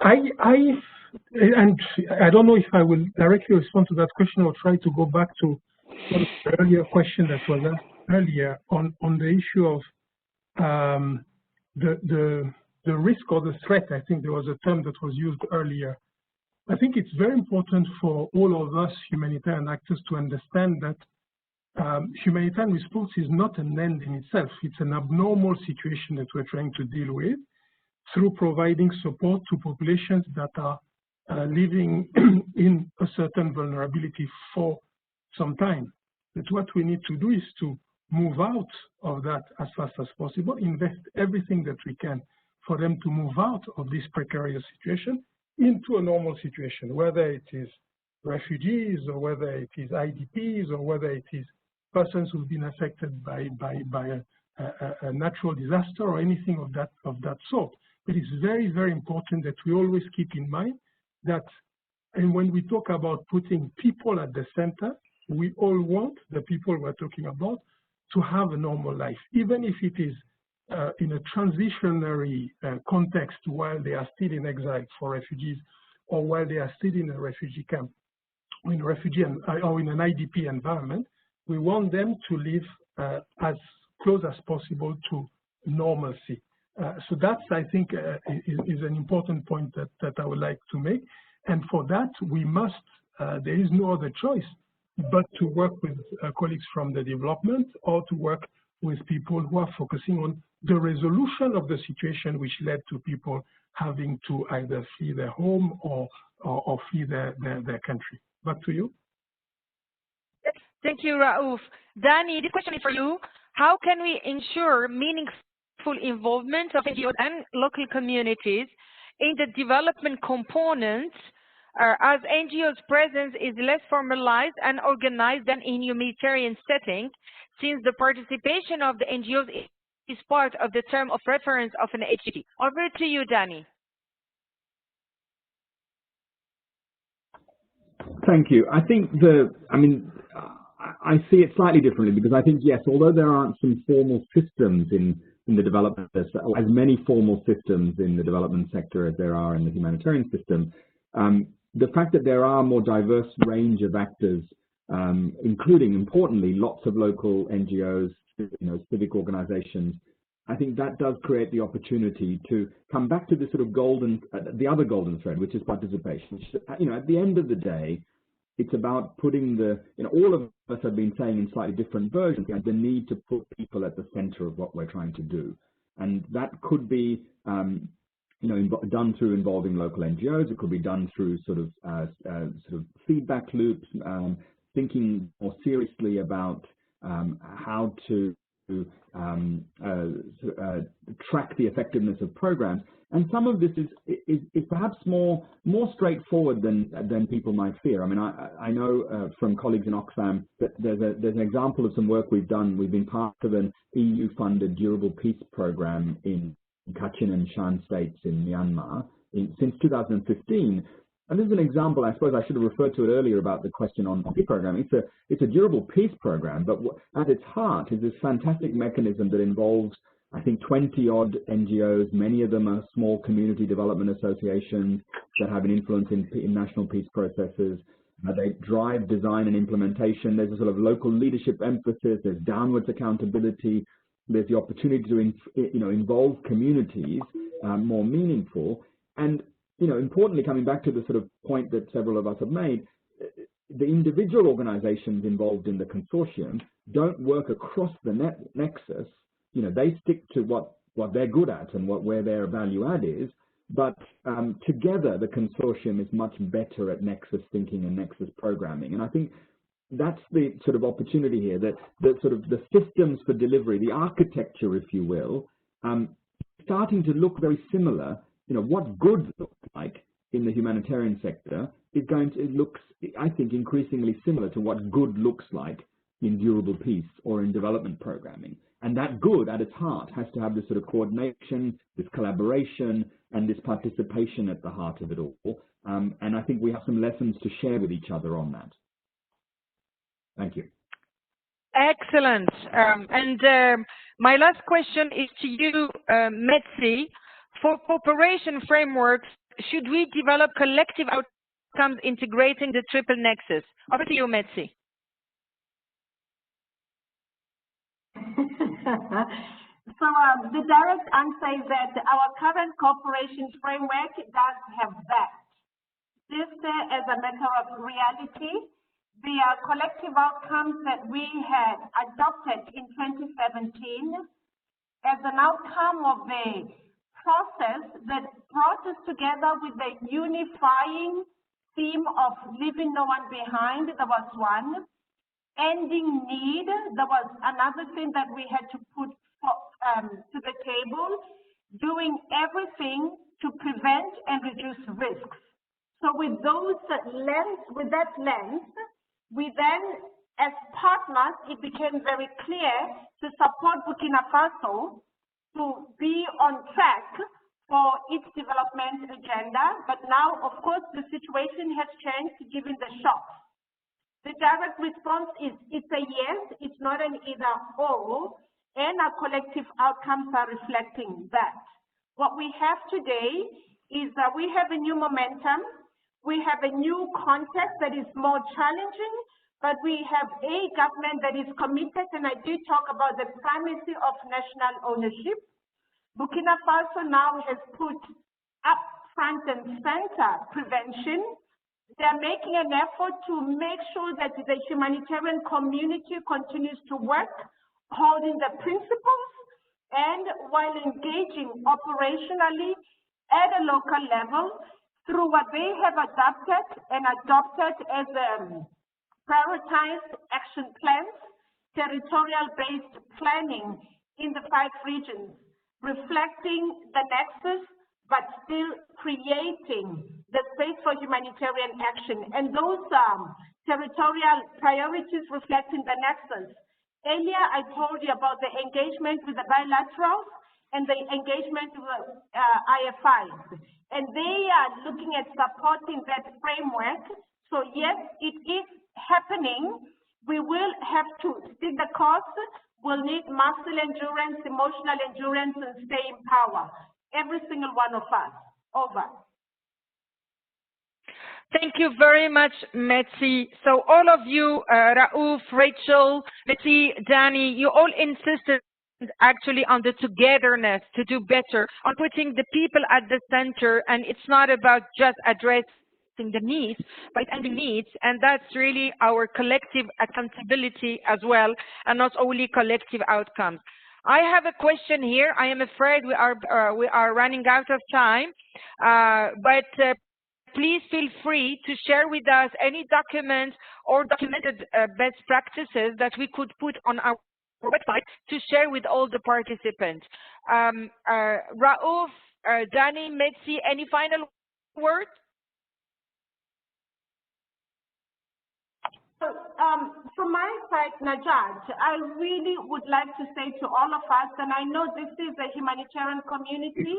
I don't know if I will directly respond to that question or try to go back to one of the earlier question that was asked earlier on the issue of the risk or the threat. I think there was a term that was used earlier. I think it's very important for all of us humanitarian actors to understand that humanitarian response is not an end in itself. It's an abnormal situation that we're trying to deal with through providing support to populations that are living in a certain vulnerability for some time. But what we need to do is to move out of that as fast as possible, invest everything that we can for them to move out of this precarious situation into a normal situation, whether it is refugees, or whether it is IDPs, or whether it is persons who've been affected by a natural disaster or anything of that sort. But it's very, very important that we always keep in mind that, and when we talk about putting people at the center, we all want the people we're talking about to have a normal life, even if it is in a transitionary context while they are still in exile for refugees, or while they are still in a refugee camp, or in an IDP environment. We want them to live as close as possible to normalcy. So that's, I think, is an important point that I would like to make. And for that, we must, there is no other choice but to work with colleagues from the development, or to work with people who are focusing on the resolution of the situation which led to people having to either flee their home or flee their country. Back to you. Thank you, Raouf. Danny, this question is for you. How can we ensure meaningful involvement of NGOs and local communities in the development components, as NGOs' presence is less formalized and organized than in humanitarian settings, since the participation of the NGOs is part of the term of reference of an HDG? Over to you, Danny. Thank you. I think I see it slightly differently, because I think, yes, although there aren't some formal systems in the development, as many formal systems in the development sector as there are in the humanitarian system, the fact that there are a more diverse range of actors, including, importantly, lots of local NGOs, civic organizations, I think that does create the opportunity to come back to the sort of the other golden thread, which is participation. At the end of the day, it's about putting all of us have been saying in slightly different versions, the need to put people at the center of what we're trying to do. And that could be, done through involving local NGOs. It could be done through sort of feedback loops, thinking more seriously about how to track the effectiveness of programs. And some of this is perhaps more straightforward than people might fear. I mean, I know from colleagues in Oxfam that there's an example of some work we've done. We've been part of an EU-funded durable peace program in Kachin and Shan states in Myanmar since 2015. And this is an example, I suppose I should have referred to it earlier about the question on peace program. It's a durable peace program, but at its heart is this fantastic mechanism that involves, I think, 20-odd NGOs. Many of them are small community development associations that have an influence in national peace processes. They drive design and implementation. There's a sort of local leadership emphasis. There's downwards accountability. There's the opportunity to involve communities more meaningful. And importantly, coming back to the sort of point that several of us have made, the individual organizations involved in the consortium don't work across the nexus. They stick to what they're good at and where their value add is. But together, the consortium is much better at nexus thinking and nexus programming. And I think that's the sort of opportunity here, that sort of the systems for delivery, the architecture, if you will, starting to look very similar. What good looks like in the humanitarian sector is looks, I think, increasingly similar to what good looks like in durable peace or in development programming. And that good at its heart has to have this sort of coordination, this collaboration, and this participation at the heart of it all. And I think we have some lessons to share with each other on that. Thank you. Excellent. My last question is to you, Metsi. For cooperation frameworks, should we develop collective outcomes integrating the triple nexus? Over to you, Metsi. So the direct answer is that our current cooperation framework does have that. This as a matter of reality, the collective outcomes that we had adopted in 2017 as an outcome of the process that brought us together with the unifying theme of leaving no one behind. There was one. Ending need, there was another thing that we had to put to the table, doing everything to prevent and reduce risks. So with that lens, we then, as partners, it became very clear to support Burkina Faso to be on track for its development agenda. But now, of course, the situation has changed given the shock. The direct response is it's a yes, it's not an either or, and our collective outcomes are reflecting that. What we have today is that we have a new momentum, we have a new context that is more challenging, but we have a government that is committed, and I did talk about the primacy of national ownership. Burkina Faso now has put up front and center prevention. They're making an effort to make sure that the humanitarian community continues to work, holding the principles, and while engaging operationally at a local level through what they have adopted as prioritized action plans, territorial-based planning in the 5 regions, reflecting the nexus, but still creating the space for humanitarian action. And those territorial priorities reflecting the nexus. Earlier, I told you about the engagement with the bilaterals and the engagement with IFIs. And they are looking at supporting that framework. So yes, it is happening. We will have to see the cost. We'll need muscle endurance, emotional endurance, and staying power. Every single one of us. Over. Thank you very much, Metsi. So all of you, Raouf, Rachel, Metsi, Danny, you all insisted actually on the togetherness to do better, on putting the people at the center, and it's not about just addressing the needs, but ending needs, and that's really our collective accountability as well, and not only collective outcomes. I have a question here. I am afraid we are running out of time, but please feel free to share with us any documents or documented best practices that we could put on our website to share with all the participants. Raouf, Danny, Metsi, any final words? So, from my side, Najat, I really would like to say to all of us, and I know this is a humanitarian community,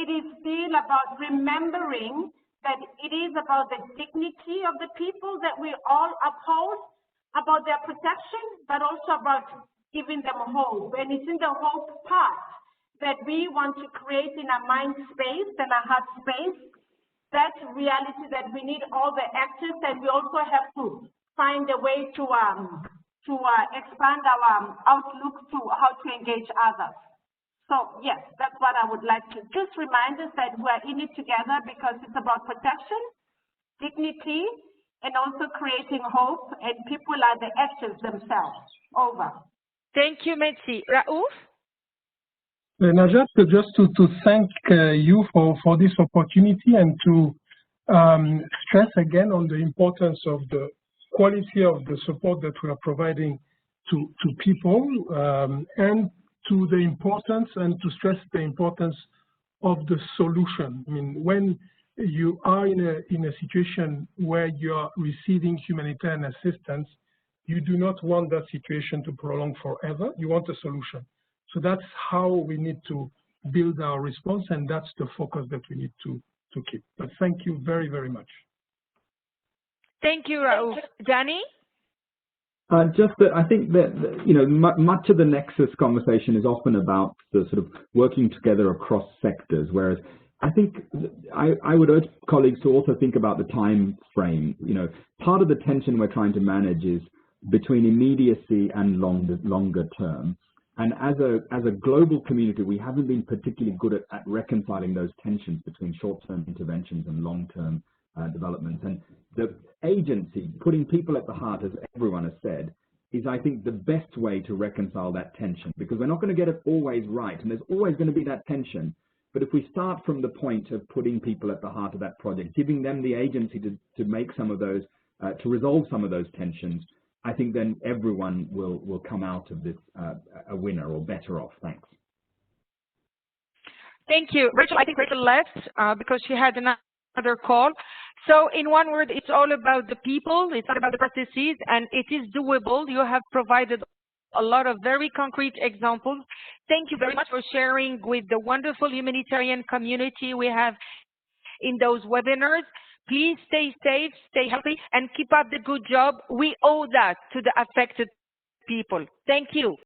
it is still about remembering that it is about the dignity of the people that we all uphold, about their protection, but also about giving them hope. And it's in the hope part that we want to create in our mind space and our heart space, that reality that we need all the actors, and we also have to find a way to expand our outlook to how to engage others. So yes, that's what I would like to just remind us, that we're in it together because it's about protection, dignity, and also creating hope, and people are the actors themselves. Over. Thank you, Metsi. Raouf? Najat, just to thank you for this opportunity, and to stress again on the importance of the quality of the support that we are providing to people, and to the importance, and to stress the importance of the solution. I mean, when you are in a situation where you are receiving humanitarian assistance, you do not want that situation to prolong forever. You want a solution. So that's how we need to build our response, and that's the focus that we need to keep. But thank you very, very much. Thank you, Raouf. Danny? Just that I think that, you know, much of the Nexus conversation is often about the sort of working together across sectors, whereas I think I would urge colleagues to also think about the time frame. You know, part of the tension we're trying to manage is between immediacy and longer term. And as a global community, we haven't been particularly good at reconciling those tensions between short-term interventions and long-term developments. And the agency, putting people at the heart, as everyone has said, is, I think, the best way to reconcile that tension, because we're not going to get it always right, and there's always going to be that tension. But if we start from the point of putting people at the heart of that project, giving them the agency to make some of those, to resolve some of those tensions, I think then everyone will come out of this a winner or better off. Thanks. Thank you. Rachel, I think Rachel left because she had another call. So in one word, it's all about the people, it's all about the processes, and it is doable. You have provided a lot of very concrete examples. Thank you very much for sharing with the wonderful humanitarian community we have in those webinars. Please stay safe, stay healthy, and keep up the good job. We owe that to the affected people. Thank you.